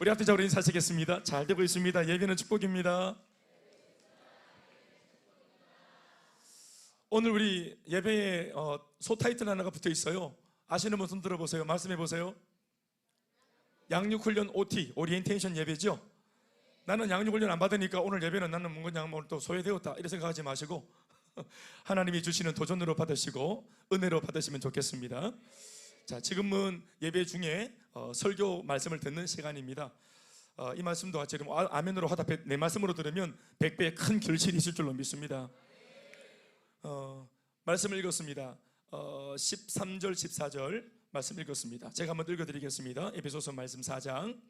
우리 합동적으로 인사하시겠습니다. 잘 되고 있습니다. 예배는 축복입니다. 오늘 우리 예배에 소타이틀 하나가 붙어 있어요. 아시는 분 손 들어보세요. 말씀해 보세요. 양육훈련 OT, 오리엔테이션 예배죠. 나는 양육훈련 안 받으니까 오늘 예배는 나는 그냥 오늘 또 소외되었다 이렇게 생각하지 마시고 하나님이 주시는 도전으로 받으시고 은혜로 받으시면 좋겠습니다. 자, 지금은 예배 중에 설교 말씀을 듣는 시간입니다. 이 말씀도 지금 아멘으로 화답해 내 말씀으로 들으면 100배의 큰 결실이 있을 줄로 믿습니다. 말씀을 읽었습니다. 13절 14절 말씀 읽었습니다. 제가 한번 읽어드리겠습니다. 에베소서 말씀 4장.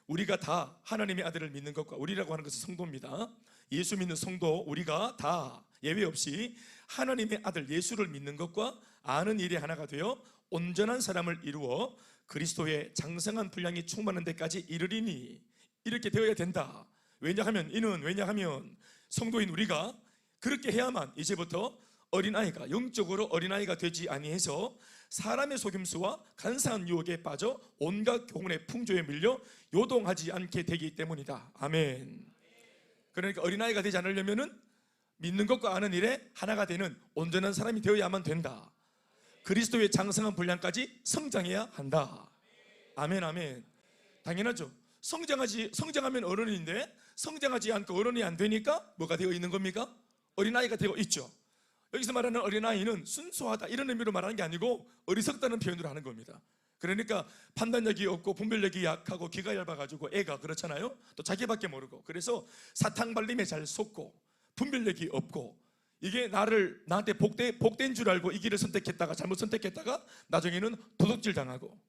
우리가 다 하나님의 아들을 믿는 것과, 우리라고 하는 것은 성도입니다. 예수 믿는 성도 우리가 다 예외 없이 하나님의 아들 예수를 믿는 것과 아는 일이 하나가 되어 온전한 사람을 이루어 그리스도의 장성한 분량이 충만한 데까지 이르리니, 이렇게 되어야 된다. 왜냐하면 성도인 우리가 그렇게 해야만 이제부터 어린아이가, 영적으로 어린아이가 되지 아니해서 사람의 속임수와 간사한 유혹에 빠져 온갖 교훈의 풍조에 밀려 요동하지 않게 되기 때문이다. 아멘. 그러니까 어린아이가 되지 않으려면 믿는 것과 아는 일에 하나가 되는 온전한 사람이 되어야만 된다. 그리스도의 장성한 분량까지 성장해야 한다. 아멘, 아멘. 당연하죠. 성장하면 어른인데 성장하지 않고 어른이 안 되니까 뭐가 되어 있는 겁니까? 어린아이가 되어 있죠. 여기서 말하는 어린아이는 순수하다 이런 의미로 말하는 게 아니고 어리석다는 표현으로 하는 겁니다. 그러니까 판단력이 없고 분별력이 약하고 귀가 얇아가지고 애가 그렇잖아요. 또 자기밖에 모르고, 그래서 사탕 발림에 잘 속고 분별력이 없고, 이게 나한테 복된 줄 알고 이 길을 선택했다가 잘못 선택했다가 나중에는 도둑질 당하고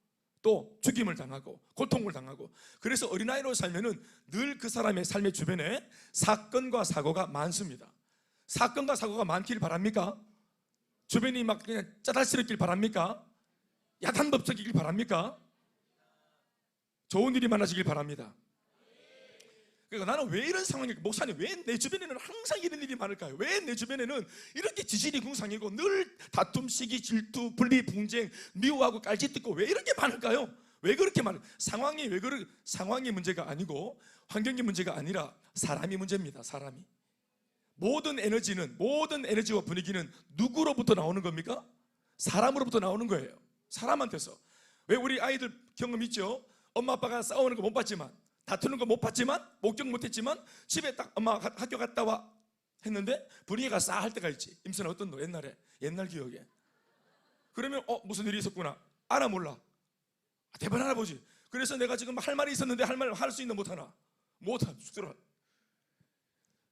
또 죽임을 당하고 고통을 당하고, 그래서 어린아이로 살면은 늘 그 사람의 삶의 주변에 사건과 사고가 많습니다. 사건과 사고가 많길 바랍니까? 주변이 막 그냥 짜잘스럽길 바랍니까? 야단법석이길 바랍니까? 좋은 일이 많아지길 바랍니다. 그러니까 나는 왜 이런 상황일까? 목사님, 왜 내 주변에는 항상 이런 일이 많을까요? 왜 내 주변에는 이렇게 지질이 궁상이고 늘 다툼, 시기, 질투, 분리, 분쟁, 미워하고 깔짓듣고 왜 이렇게 많을까요? 왜 그렇게 많을까요? 상황이 문제가 아니고 환경이 문제가 아니라 사람이 문제입니다. 사람이. 모든 에너지와 분위기는 누구로부터 나오는 겁니까? 사람으로부터 나오는 거예요. 사람한테서. 왜 우리 아이들 경험 있죠? 엄마 아빠가 싸우는 거 못 봤지만, 다투는 거 못 봤지만, 목격 못 했지만 집에 딱 엄마 학교 갔다 와 했는데 분위기가 싸할 때가 있지. 임선아 어떤 너 옛날 기억에. 그러면 무슨 일이 있었구나. 알아 몰라. 대번 알아보지. 그래서 내가 지금 할 말이 있었는데 할 말 할 수 있나 못하나. 못하나.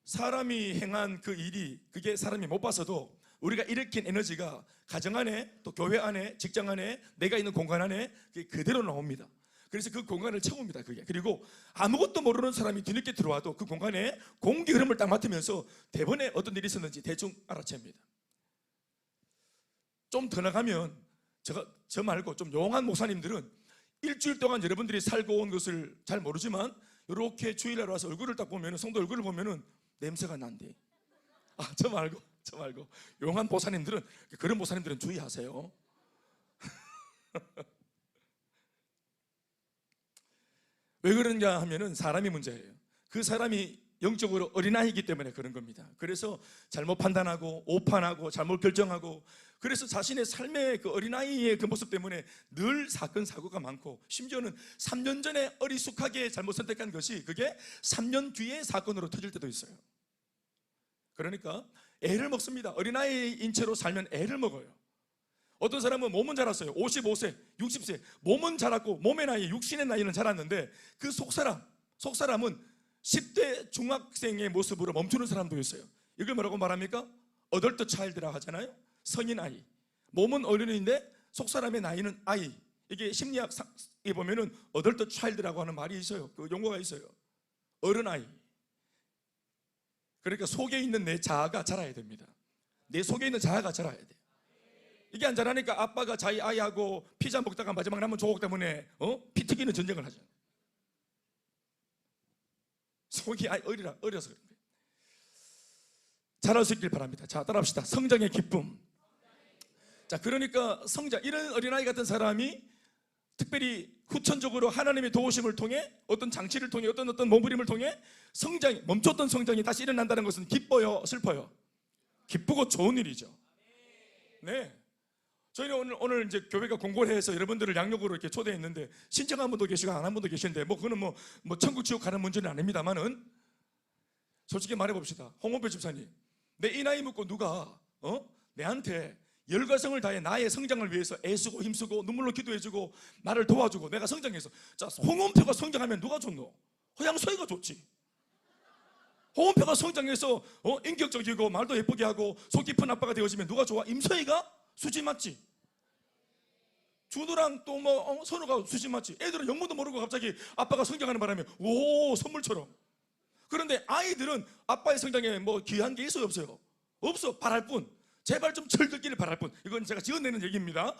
사람이 행한 그 일이, 그게 사람이 못 봤어도 우리가 일으킨 에너지가 가정 안에, 또 교회 안에, 직장 안에, 내가 있는 공간 안에 그게 그대로 나옵니다. 그래서 그 공간을 채웁니다. 그게. 그리고 아무것도 모르는 사람이 뒤늦게 들어와도 그 공간에 공기 흐름을 딱 맡으면서 대번에 어떤 일이 있었는지 대충 알아챕니다. 좀 더 나가면 저 말고 좀 용한 목사님들은 일주일 동안 여러분들이 살고 온 것을 잘 모르지만 이렇게 주일날 와서 얼굴을 딱 보면, 성도 얼굴을 보면은 냄새가 난대. 저 말고 용한 보사님들은, 그런 보사님들은 주의하세요. 왜 그러냐 하면은 사람이 문제예요. 그 사람이 영적으로 어린아이이기 때문에 그런 겁니다. 그래서 잘못 판단하고 오판하고 잘못 결정하고, 그래서 자신의 삶의 그 어린아이의 그 모습 때문에 늘 사건 사고가 많고, 심지어는 3년 전에 어리숙하게 잘못 선택한 것이 그게 3년 뒤에 사건으로 터질 때도 있어요. 그러니까 애를 먹습니다. 어린아이인 채로 살면 애를 먹어요. 어떤 사람은 몸은 자랐어요. 55세, 60세 몸은 자랐고 몸의 나이, 육신의 나이는 자랐는데 그 속사람은 10대 중학생의 모습으로 멈추는 사람도 있어요. 이걸 뭐라고 말합니까? 어덜트 차일드라고 하잖아요. 성인 아이. 몸은 어른인데 속사람의 나이는 아이. 이게 심리학에 보면은 어덜트 차일드라고 하는 말이 있어요. 그 용어가 있어요. 어른아이. 그러니까 속에 있는 내 자아가 자라야 됩니다. 내 속에 있는 자아가 자라야 돼요. 이게 안 자라니까 아빠가 자기 아이하고 피자 먹다가 마지막에 남은 조각 때문에 피 튀기는 전쟁을 하잖아요. 속이 어려서 그런 거예요. 잘할 수 있길 바랍니다. 자, 따라합시다. 성장의 기쁨. 자, 그러니까 성장, 이런 어린아이 같은 사람이 특별히 후천적으로 하나님의 도우심을 통해 어떤 장치를 통해 어떤 몸부림을 통해 성장이, 멈췄던 성장이 다시 일어난다는 것은 기뻐요, 슬퍼요? 기쁘고 좋은 일이죠. 네. 저희는 오늘 이제 교회가 공고를 해서 여러분들을 양육으로 이렇게 초대했는데 신청한 분도 계시고 안 한 분도 계시는데 그거는 뭐 천국 지옥 가는 문제는 아닙니다만은 솔직히 말해봅시다. 홍원표 집사님, 내 이 나이 먹고 누가 내한테 열과성을 다해 나의 성장을 위해서 애쓰고 힘쓰고 눈물로 기도해주고 나를 도와주고 내가 성장해서, 자, 홍원표가 성장하면 누가 좋노? 허양소이가 좋지. 홍원표가 성장해서 인격적이고 말도 예쁘게 하고 속 깊은 아빠가 되어지면 누가 좋아? 임서희가 수지 맞지? 준우랑 또 선우가 수지 맞지? 애들은 영문도 모르고 갑자기 아빠가 성장하는 바람에 오, 선물처럼. 그런데 아이들은 아빠의 성장에 귀한 게 있어요, 없어요? 없어. 바랄 뿐. 제발 좀 철들기를 바랄 뿐. 이건 제가 지어내는 얘기입니다.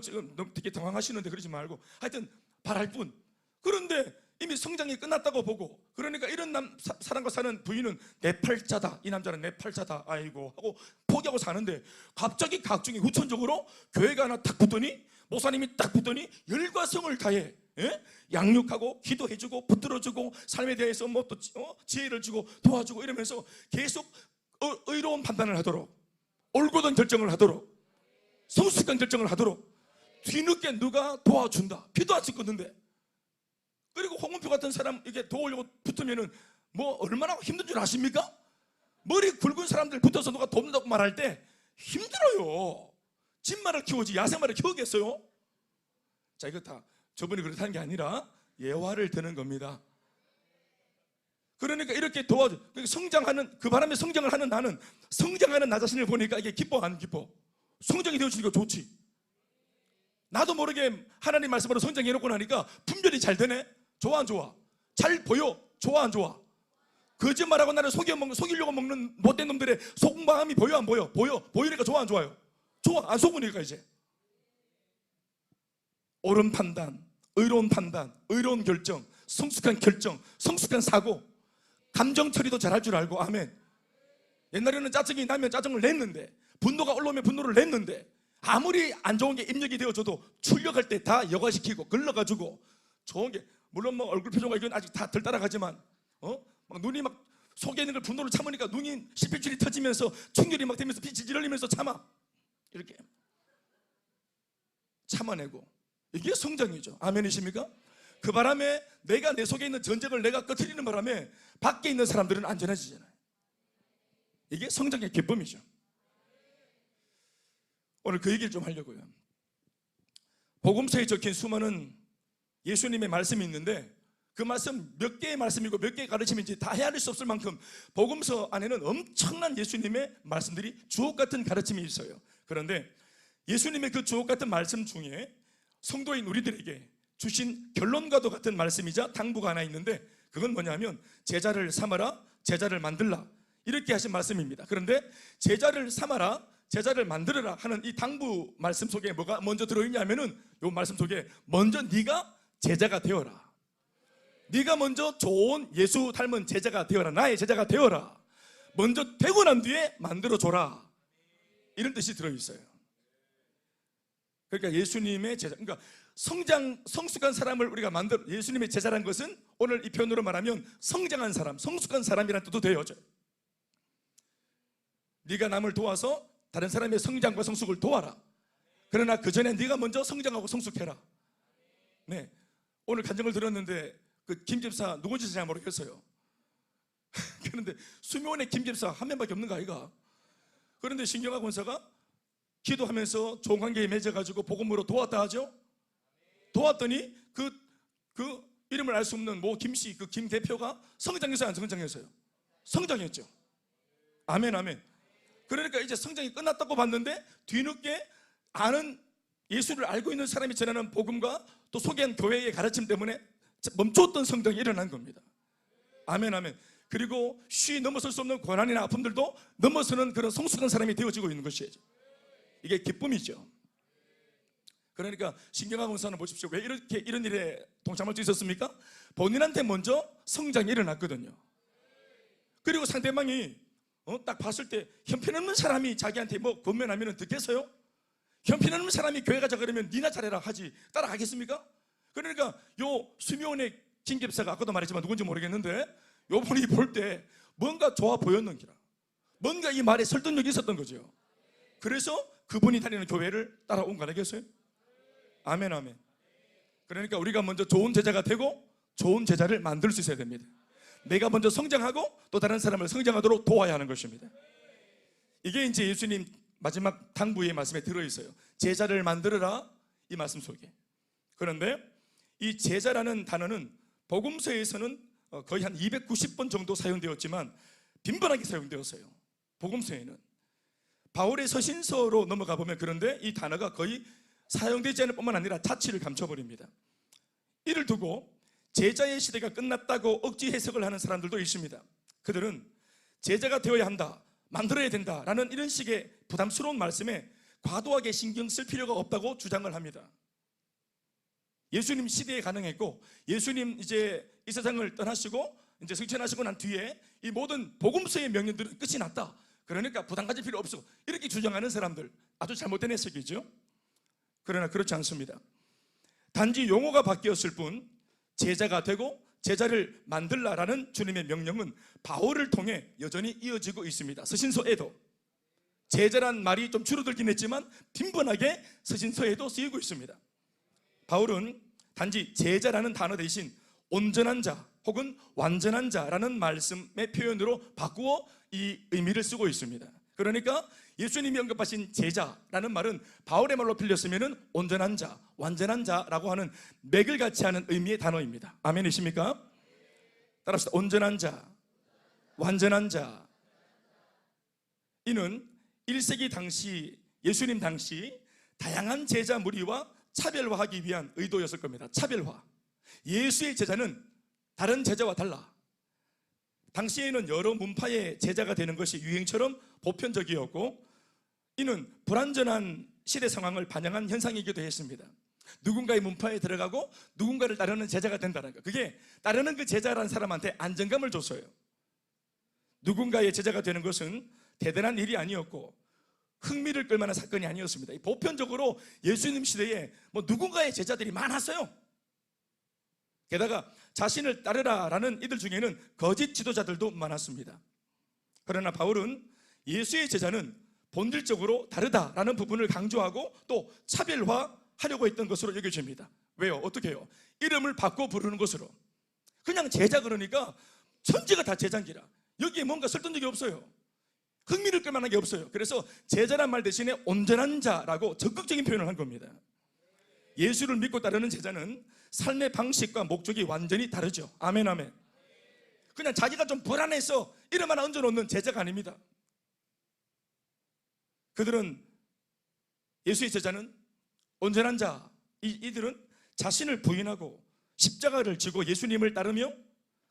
지금 너무 되게 당황하시는데 그러지 말고 하여튼 바랄 뿐. 그런데 이미 성장이 끝났다고 보고, 그러니까 이런 사람과 사는 부인은 내 팔자다, 이 남자는 내 팔자다, 아이고 하고 포기하고 사는데 갑자기 각종이 후천적으로 교회가 하나 딱 붙더니, 목사님이 딱 붙더니 열과성을 다해 양육하고 기도해주고 붙들어주고 삶에 대해서 또 지혜를 주고 도와주고 이러면서 계속 의로운 판단을 하도록, 올곧은 결정을 하도록, 성숙한 결정을 하도록 뒤늦게 누가 도와준다. 피도 안 씻었는데. 그리고 홍문표 같은 사람 이렇게 도우려고 붙으면은 얼마나 힘든 줄 아십니까? 머리 굵은 사람들 붙어서 누가 돕는다고 말할 때 힘들어요. 집말을 키우지 야생말을 키우겠어요? 자, 이거 다 저분이 그렇다는 게 아니라 예화를 드는 겁니다. 그러니까 이렇게 도와줘. 성장하는, 그 바람에 성장을 하는 나는, 성장하는 나 자신을 보니까 이게 기뻐 안 기뻐? 성장이 되어지니까 좋지. 나도 모르게 하나님 말씀으로 성장해놓고 나니까 분별이 잘 되네. 좋아 안 좋아? 잘 보여? 좋아 안 좋아? 거짓말하고 나를 속이려고 먹는 못된 놈들의 속마음이 보여 안 보여? 보이니까 좋아 안 좋아요? 좋아. 안 속으니까 이제 옳은 판단, 의로운 판단, 의로운 결정, 성숙한 결정, 성숙한 사고, 감정 처리도 잘할 줄 알고. 아멘. 옛날에는 짜증이 나면 짜증을 냈는데, 분노가 올라오면 분노를 냈는데, 아무리 안 좋은 게 입력이 되어져도 출력할 때 다 여과시키고 걸러가지고 좋은 게, 물론 얼굴 표정과 이건 아직 다 덜 따라가지만 막 눈이 막 속에 있는 걸 분노를 참으니까 눈이 실핏줄이 터지면서 충혈이 막 되면서 빛이 질흘리면서 참아. 이렇게 참아내고, 이게 성장이죠. 아멘이십니까? 그 바람에 내가 내 속에 있는 전쟁을 내가 꺼트리는 바람에 밖에 있는 사람들은 안전해지잖아요. 이게 성장의 기쁨이죠. 오늘 그 얘기를 좀 하려고요. 복음서에 적힌 수많은 예수님의 말씀이 있는데 그 말씀 몇 개의 말씀이고 몇 개의 가르침인지 다 헤아릴 수 없을 만큼 복음서 안에는 엄청난 예수님의 말씀들이 주옥같은 가르침이 있어요. 그런데 예수님의 그 주옥같은 말씀 중에 성도인 우리들에게 주신 결론과도 같은 말씀이자 당부가 하나 있는데, 그건 뭐냐면 제자를 삼아라, 제자를 만들라, 이렇게 하신 말씀입니다. 그런데 제자를 삼아라, 제자를 만들어라 하는 이 당부 말씀 속에 뭐가 먼저 들어있냐면은, 이 말씀 속에 먼저 네가 제자가 되어라, 네가 먼저 좋은 예수 닮은 제자가 되어라, 나의 제자가 되어라, 먼저 되고 난 뒤에 만들어줘라, 이런 뜻이 들어있어요. 그러니까 예수님의 제자, 그러니까 성숙한 사람을 우리가 만들어, 예수님의 제자라는 것은 오늘 이 표현으로 말하면 성장한 사람, 성숙한 사람이라는 뜻도 되어져요. 네가 남을 도와서 다른 사람의 성장과 성숙을 도와라. 그러나 그 전에 네가 먼저 성장하고 성숙해라. 네, 오늘 간증을 들었는데 그 김 집사 누군지 잘 모르겠어요. 그런데 수묘원에 김 집사 한 명밖에 없는 거 아이가? 그런데 신경화 권사가 기도하면서 좋은 관계에 맺어가지고 복음으로 도왔다 하죠. 도왔더니 그 이름을 알 수 없는 김씨, 그 김 대표가 성장했어요, 안 성장했어요? 성장했죠. 아멘, 아멘. 그러니까 이제 성장이 끝났다고 봤는데 뒤늦게 아는, 예수를 알고 있는 사람이 전하는 복음과 또 소개한 교회의 가르침 때문에 멈췄던 성장이 일어난 겁니다. 아멘, 아멘. 그리고 쉬 넘어설 수 없는 고난이나 아픔들도 넘어서는 그런 성숙한 사람이 되어지고 있는 것이죠. 이게 기쁨이죠. 그러니까 신경화 권사는 보십시오. 왜 이렇게 이런 일에 동참할 수 있었습니까? 본인한테 먼저 성장이 일어났거든요. 그리고 상대방이 딱 봤을 때 형편없는 사람이 자기한테 뭐 권면하면 듣겠어요? 형편없는 사람이 교회 가자 그러면 니나 잘해라 하지 따라가겠습니까? 그러니까 요 수미원의 김집사가 아까도 말했지만 누군지 모르겠는데 요 분이 볼 때 뭔가 좋아 보였는기라, 뭔가 이 말에 설득력이 있었던 거죠. 그래서 그분이 다니는 교회를 따라온 거 아니겠어요? 아멘 아멘. 그러니까 우리가 먼저 좋은 제자가 되고 좋은 제자를 만들 수 있어야 됩니다. 내가 먼저 성장하고 또 다른 사람을 성장하도록 도와야 하는 것입니다. 이게 이제 예수님 마지막 당부의 말씀에 들어있어요. 제자를 만들어라, 이 말씀 속에. 그런데 이 제자라는 단어는 복음서에서는 거의 한 290번 정도 사용되었지만 빈번하게 사용되었어요. 복음서에는. 바울의 서신서로 넘어가 보면 그런데 이 단어가 거의 사용되지 않을 뿐만 아니라 자취를 감춰버립니다. 이를 두고 제자의 시대가 끝났다고 억지 해석을 하는 사람들도 있습니다. 그들은 제자가 되어야 한다, 만들어야 된다라는 이런 식의 부담스러운 말씀에 과도하게 신경 쓸 필요가 없다고 주장을 합니다. 예수님 시대에 가능했고 예수님 이제 이 세상을 떠나시고 이제 승천하시고 난 뒤에 이 모든 복음서의 명령들은 끝이 났다. 그러니까 부담 가질 필요 없어. 이렇게 주장하는 사람들 아주 잘못된 해석이죠. 그러나 그렇지 않습니다. 단지 용어가 바뀌었을 뿐 제자가 되고 제자를 만들라라는 주님의 명령은 바울을 통해 여전히 이어지고 있습니다. 서신서에도 제자란 말이 좀 줄어들긴 했지만 빈번하게 서신서에도 쓰이고 있습니다. 바울은 단지 제자라는 단어 대신 온전한 자 혹은 완전한 자라는 말씀의 표현으로 바꾸어 이 의미를 쓰고 있습니다. 그러니까 예수님이 언급하신 제자라는 말은 바울의 말로 빌렸으면 온전한 자, 완전한 자라고 하는 맥을 같이 하는 의미의 단어입니다. 아멘이십니까? 따라합시다. 온전한 자, 완전한 자. 이는 1세기 당시 예수님 당시 다양한 제자 무리와 차별화하기 위한 의도였을 겁니다. 차별화. 예수의 제자는 다른 제자와 달라. 당시에는 여러 문파의 제자가 되는 것이 유행처럼 보편적이었고 이는 불완전한 시대 상황을 반영한 현상이기도 했습니다. 누군가의 문파에 들어가고 누군가를 따르는 제자가 된다는 것, 그게 따르는 그 제자라는 사람한테 안정감을 줬어요. 누군가의 제자가 되는 것은 대단한 일이 아니었고 흥미를 끌만한 사건이 아니었습니다. 보편적으로 예수님 시대에 누군가의 제자들이 많았어요. 게다가 자신을 따르라라는 이들 중에는 거짓 지도자들도 많았습니다. 그러나 바울은 예수의 제자는 본질적으로 다르다라는 부분을 강조하고 또 차별화하려고 했던 것으로 여겨집니다. 왜요? 어떻게 해요? 이름을 바꿔 부르는 것으로. 그냥 제자 그러니까 천지가 다 제자인기라 여기에 뭔가 설득력이 없어요. 흥미를 끌만한 게 없어요. 그래서 제자란 말 대신에 온전한 자라고 적극적인 표현을 한 겁니다. 예수를 믿고 따르는 제자는 삶의 방식과 목적이 완전히 다르죠. 아멘 아멘. 그냥 자기가 좀 불안해서 이름 하나 얹어놓는 제자가 아닙니다. 그들은 예수의 제자는 온전한 자, 이들은 자신을 부인하고 십자가를 지고 예수님을 따르며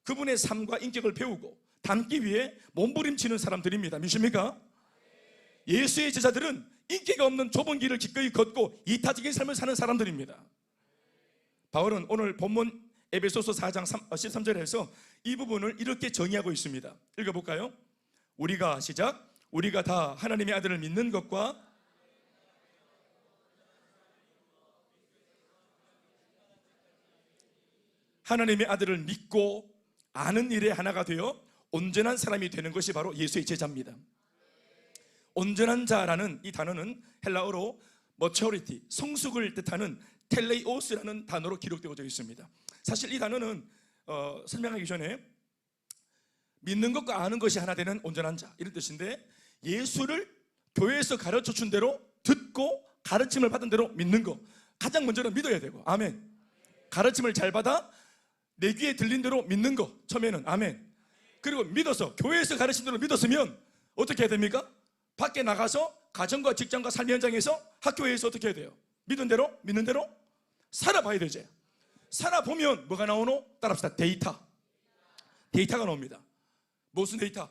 그분의 삶과 인격을 배우고 닮기 위해 몸부림치는 사람들입니다. 믿습니까? 예수의 제자들은 인기가 없는 좁은 길을 기꺼이 걷고 이타적인 삶을 사는 사람들입니다. 바울은 오늘 본문 에베소서 4장 13절에서 이 부분을 이렇게 정의하고 있습니다. 읽어볼까요? 우리가 시작. 우리가 다 하나님의 아들을 믿는 것과 하나님의 아들을 믿고 아는 일에 하나가 되어 온전한 사람이 되는 것이 바로 예수의 제자입니다. 온전한 자라는 이 단어는 헬라어로 maturity, 성숙을 뜻하는 텔레이오스라는 단어로 기록되어져 있습니다. 사실 이 단어는 설명하기 전에 믿는 것과 아는 것이 하나 되는 온전한 자 이런 뜻인데 예수를 교회에서 가르쳐준 대로 듣고 가르침을 받은 대로 믿는 거 가장 먼저는 믿어야 되고 아멘. 가르침을 잘 받아 내 귀에 들린 대로 믿는 거 처음에는 아멘. 그리고 믿어서 교회에서 가르친 대로 믿었으면 어떻게 해야 됩니까? 밖에 나가서 가정과 직장과 삶의 현장에서 학교에서 어떻게 해야 돼요? 믿는 대로 살아봐야 되지. 살아보면 뭐가 나오노? 따라합시다. 데이터가 나옵니다. 무슨 데이터?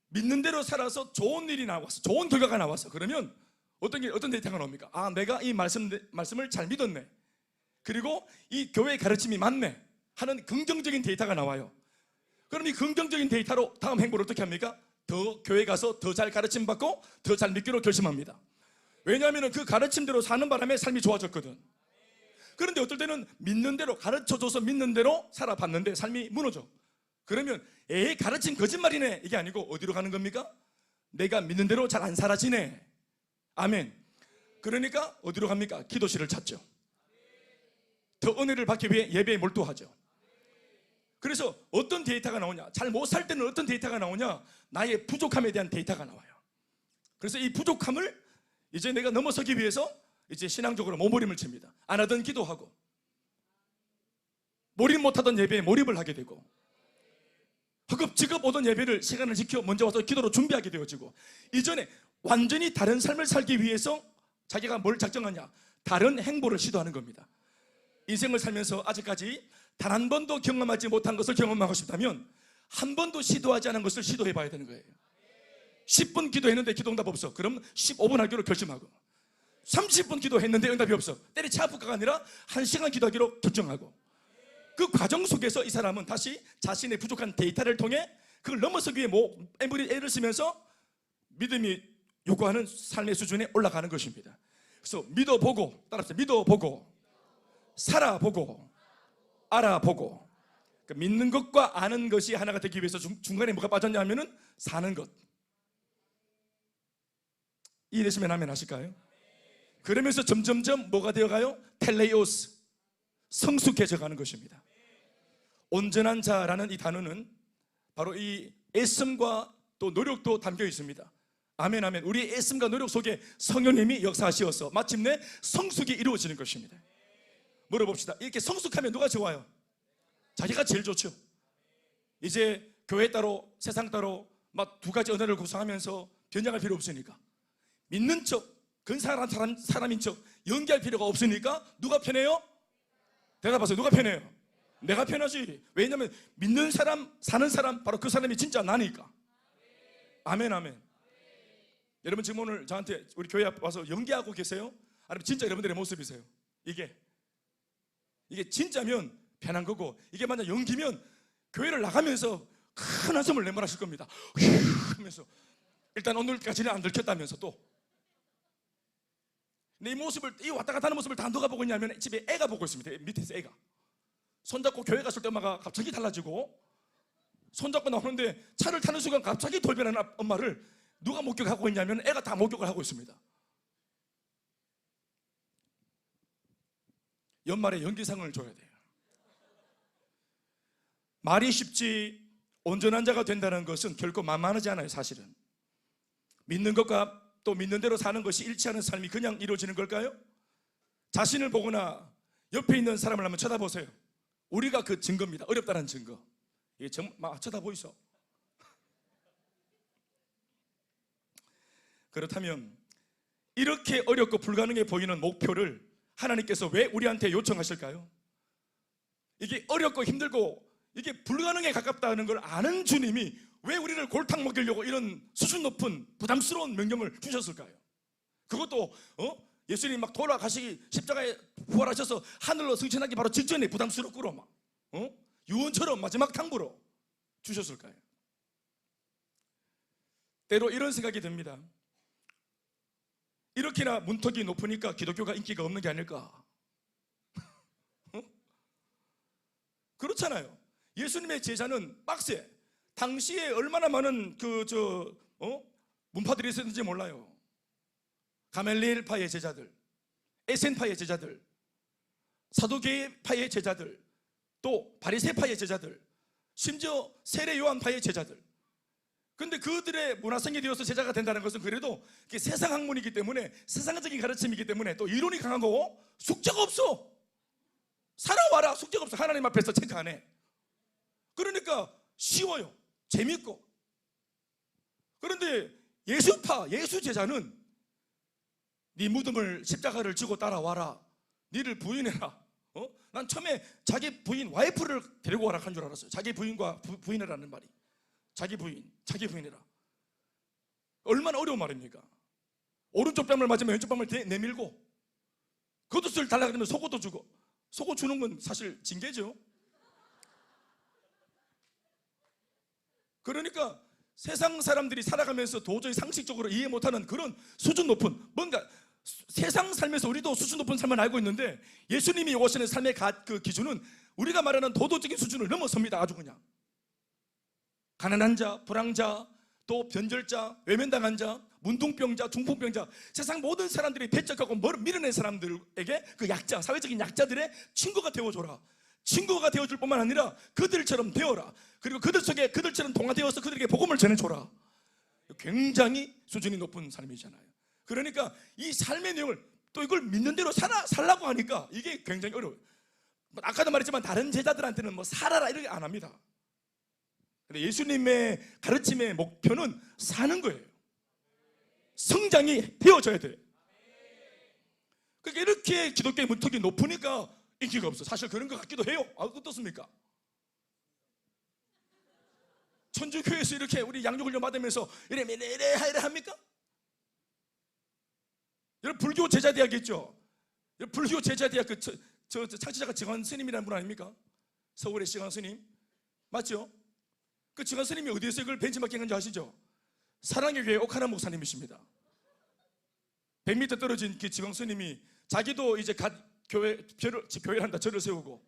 믿는 대로 살아서 좋은 일이 나왔어, 좋은 결과가 나왔어. 그러면 어떤 데이터가 나옵니까? 아, 내가 이 말씀을 잘 믿었네, 그리고 이 교회의 가르침이 맞네 하는 긍정적인 데이터가 나와요. 그럼 이 긍정적인 데이터로 다음 행보를 어떻게 합니까? 더 교회 가서 더 잘 가르침 받고 더 잘 믿기로 결심합니다. 왜냐하면 그 가르침대로 사는 바람에 삶이 좋아졌거든. 그런데 어떨 때는 믿는 대로, 가르쳐줘서 믿는 대로 살아봤는데 삶이 무너져. 그러면 에이 가르침 거짓말이네 이게 아니고 어디로 가는 겁니까? 내가 믿는 대로 잘 안 살아지네. 아멘. 그러니까 어디로 갑니까? 기도실을 찾죠. 더 은혜를 받기 위해 예배에 몰두하죠. 그래서 어떤 데이터가 나오냐? 잘 못 살 때는 어떤 데이터가 나오냐? 나의 부족함에 대한 데이터가 나와요. 그래서 이 부족함을 이제 내가 넘어서기 위해서 이제 신앙적으로 몸부림을 칩니다. 안 하던 기도하고, 몰입 못하던 예배에 몰입을 하게 되고, 허겁지겁 오던 예배를 시간을 지켜 먼저 와서 기도로 준비하게 되어지고, 이전에 완전히 다른 삶을 살기 위해서 자기가 뭘 작정하냐? 다른 행보를 시도하는 겁니다. 인생을 살면서 아직까지 단 한 번도 경험하지 못한 것을 경험하고 싶다면 한 번도 시도하지 않은 것을 시도해 봐야 되는 거예요. 10분 기도했는데 기도응답 없어. 그럼 15분 하기로 결심하고, 30분 기도했는데 응답이 없어. 때리치 아프가가 아니라 1시간 기도하기로 결정하고, 그 과정 속에서 이 사람은 다시 자신의 부족한 데이터를 통해 그걸 넘어서기 위해 애를 쓰면서 믿음이 요구하는 삶의 수준에 올라가는 것입니다. 그래서 믿어보고, 따라서 믿어보고, 살아보고, 알아보고. 그러니까 믿는 것과 아는 것이 하나가 되기 위해서 중간에 뭐가 빠졌냐 하면은 사는 것. 이해되시면 아멘 하실까요? 그러면서 점점점 뭐가 되어가요? 텔레오스, 성숙해져 가는 것입니다. 온전한 자라는 이 단어는 바로 이 애씀과 또 노력도 담겨 있습니다. 아멘 아멘. 우리의 애씀과 노력 속에 성령님이 역사하시어서 마침내 성숙이 이루어지는 것입니다. 물어봅시다. 이렇게 성숙하면 누가 좋아요? 자기가 제일 좋죠. 이제 교회 따로 세상 따로 막 두 가지 언어를 구사하면서 변형할 필요 없으니까, 믿는 척 근사한 사람인 척 연기할 필요가 없으니까 누가 편해요? 대답하세요. 누가 편해요? 내가 편하지. 왜냐하면 믿는 사람, 사는 사람, 바로 그 사람이 진짜 나니까. 아멘 아멘. 여러분 지금 오늘 저한테 우리 교회 앞 와서 연기하고 계세요? 아니면 진짜 여러분들의 모습이세요? 이게 진짜면 편한 거고, 이게 만약 연기면 교회를 나가면서 큰 한숨을 내몰아실 겁니다. 하면서 일단 오늘까지는 안 들켰다면서 또. 근데 이 모습을, 이 왔다 갔다 하는 모습을 다 누가 보고 있냐면 집에 애가 보고 있습니다. 밑에서 애가 손잡고 교회 갔을 때 엄마가 갑자기 달라지고, 손잡고 나오는데 차를 타는 순간 갑자기 돌변하는 엄마를 누가 목격하고 있냐면 애가 다 목격을 하고 있습니다. 연말에 연기상을 줘야 돼요. 말이 쉽지 온전한 자가 된다는 것은 결코 만만하지 않아요. 사실은 믿는 것과 또 믿는 대로 사는 것이 일치하는 삶이 그냥 이루어지는 걸까요? 자신을 보거나 옆에 있는 사람을 한번 쳐다보세요. 우리가 그 증거입니다. 어렵다는 증거. 이게 막 쳐다보이소. 그렇다면 이렇게 어렵고 불가능해 보이는 목표를 하나님께서 왜 우리한테 요청하실까요? 이게 어렵고 힘들고 이게 불가능에 가깝다는 걸 아는 주님이 왜 우리를 골탕 먹이려고 이런 수준 높은 부담스러운 명령을 주셨을까요? 그것도 예수님 막 돌아가시기, 십자가에 부활하셔서 하늘로 승천하기 바로 직전에 부담스럽고 막 유언처럼 마지막 당부로 주셨을까요? 때로 이런 생각이 듭니다. 이렇게나 문턱이 높으니까 기독교가 인기가 없는 게 아닐까? 그렇잖아요. 예수님의 제자는 빡세. 당시에 얼마나 많은 문파들이 있었는지 몰라요. 가멜리엘파의 제자들, 에센파의 제자들, 사두개파의 제자들, 또 바리새파의 제자들, 심지어 세례 요한파의 제자들. 근데 그들의 문화생이 되어서 제자가 된다는 것은 그래도 세상 학문이기 때문에, 세상적인 가르침이기 때문에 또 이론이 강하고 숙제가 없어. 살아와라. 숙제가 없어. 하나님 앞에서 체크 안 해. 그러니까 쉬워요. 재밌고. 그런데 예수파, 예수 제자는 네 무덤을, 십자가를 지고 따라와라. 니를 부인해라. 난 처음에 자기 부인, 와이프를 데리고 와라 한 줄 알았어요. 자기 부인과 부인이라는 말이. 자기 부인이라. 얼마나 어려운 말입니까? 오른쪽 뺨을 맞으면 왼쪽 뺨을 내밀고, 겉옷을 달라 그러면 속옷도 주고. 속옷 주는 건 사실 징계죠. 그러니까 세상 사람들이 살아가면서 도저히 상식적으로 이해 못하는 그런 수준 높은, 뭔가 세상 살면서 우리도 수준 높은 삶을 알고 있는데 예수님이 오시는 삶의 그 기준은 우리가 말하는 도덕적인 수준을 넘어섭니다. 아주 그냥 가난한 자, 불황자, 또 변절자, 외면당한 자, 문둥병자, 중풍병자, 세상 모든 사람들이 배척하고 밀어낸 사람들에게 그 약자, 사회적인 약자들의 친구가 되어줘라. 친구가 되어줄 뿐만 아니라 그들처럼 되어라. 그리고 그들 속에 그들처럼 동화되어서 그들에게 복음을 전해줘라. 굉장히 수준이 높은 삶이잖아요. 그러니까 이 삶의 내용을 또 이걸 믿는 대로 살라고 하니까 이게 굉장히 어려워요. 아까도 말했지만 다른 제자들한테는 뭐 살아라 이렇게 안 합니다. 근데 예수님의 가르침의 목표는 사는 거예요. 성장이 되어져야 돼. 그러니까 이렇게 기독교의 문턱이 높으니까 인기가 없어. 사실 그런 것 같기도 해요. 어떻습니까? 천주교에서 이렇게 우리 양육을 받으면서 이래 합니까? 여러분 불교 제자대학 있죠? 불교 제자대학 저 창시자가 증한 스님이라는 분 아닙니까? 서울의 증한 스님 맞죠? 그 증한 스님이 어디에서 이걸 벤치마킹한지 아시죠? 사랑의 교회 옥하나 목사님이십니다. 100m 떨어진 그 증한 스님이 자기도 이제 교회를 한다, 절을 세우고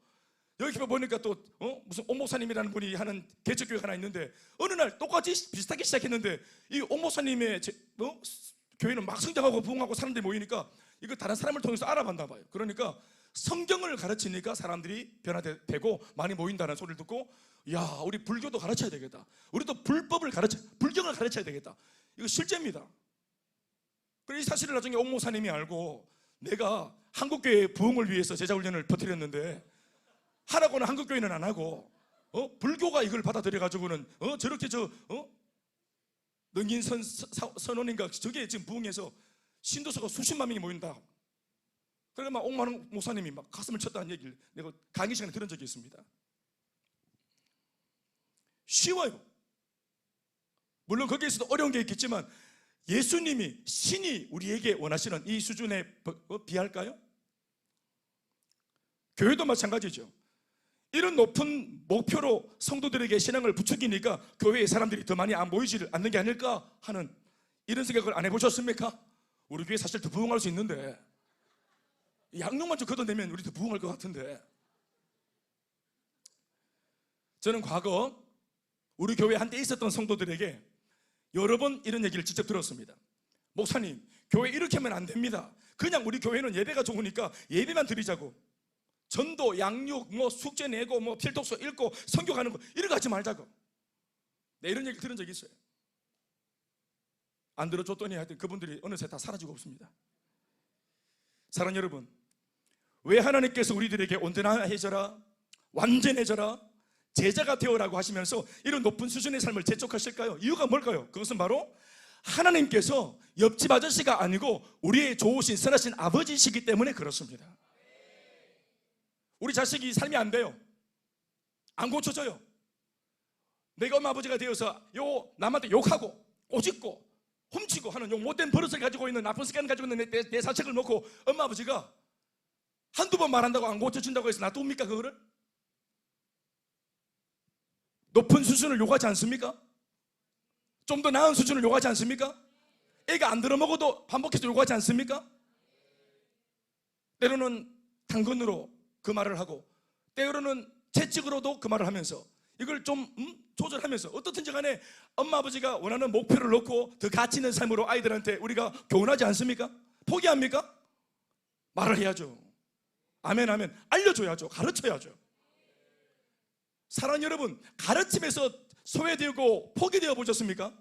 여기 보니까 또 무슨 옥 목사님이라는 분이 하는 개척교회가 하나 있는데 어느 날 똑같이 비슷하게 시작했는데 이 옥 목사님의 교회는 막 성장하고 부흥하고 사람들이 모이니까 이거 다른 사람을 통해서 알아봤나 봐요. 그러니까 성경을 가르치니까 사람들이 변화되고 많이 모인다는 소리를 듣고 야, 우리 불교도 가르쳐야 되겠다. 우리도 불경을 가르쳐야 되겠다. 이거 실제입니다. 그래서 이 사실을 나중에 옥 목사님이 알고 내가 한국교회의 부흥을 위해서 제자훈련을 퍼뜨렸는데 하라고는 한국교회는 안 하고 불교가 이걸 받아들여가지고는 저렇게 능인 선원인가 저게 지금 부흥해서 신도서가 수십만 명이 모인다. 그러니까 막 옥만 목사님이 막 가슴을 쳤다는 얘기를 내가 강의 시간에 들은 적이 있습니다. 쉬워요. 물론 거기에서도 어려운 게 있겠지만 예수님이 신이 우리에게 원하시는 이 수준에 비할까요? 교회도 마찬가지죠. 이런 높은 목표로 성도들에게 신앙을 부추기니까 교회에 사람들이 더 많이 안 모이지를 않는 게 아닐까 하는 이런 생각을 안 해보셨습니까? 우리 교회 사실 더 부흥할 수 있는데 양육만 좀 걷어내면 우리 더 부흥할 것 같은데. 저는 과거 우리 교회 한때 있었던 성도들에게 여러 번 이런 얘기를 직접 들었습니다. 목사님, 교회 이렇게 하면 안 됩니다. 그냥 우리 교회는 예배가 좋으니까 예배만 드리자고. 전도, 양육, 숙제 내고 필독서 읽고 선교 가는 거 이런 거 하지 말자고. 네, 이런 얘기 들은 적이 있어요. 안 들어줬더니 하여튼 그분들이 어느새 다 사라지고 없습니다. 사랑하는 여러분, 왜 하나님께서 우리들에게 온전해져라, 완전해져라, 제자가 되어라고 하시면서 이런 높은 수준의 삶을 재촉하실까요? 이유가 뭘까요? 그것은 바로 하나님께서 옆집 아저씨가 아니고 우리의 좋으신 선하신 아버지시기 때문에 그렇습니다. 우리 자식이 삶이 안 돼요. 안 고쳐져요. 내가 엄마 아버지가 되어서 남한테 욕하고 꼬집고 훔치고 하는 못된 버릇을 가지고 있는 나쁜 습관을 가지고 있는 내 자식을 놓고 엄마 아버지가 한두 번 말한다고 안 고쳐준다고 해서 놔둡니까? 그거를? 높은 수준을 요구하지 않습니까? 좀 더 나은 수준을 요구하지 않습니까? 애가 안 들어먹어도 반복해서 요구하지 않습니까? 때로는 당근으로 그 말을 하고 때로는 채찍으로도 그 말을 하면서 이걸 좀 조절하면서 어떻든지 간에 엄마 아버지가 원하는 목표를 놓고 더 가치 있는 삶으로 아이들한테 우리가 교훈하지 않습니까? 포기합니까? 말을 해야죠. 아멘 아멘. 알려줘야죠. 가르쳐야죠. 사랑하는 여러분, 가르침에서 소외되고 포기되어 보셨습니까?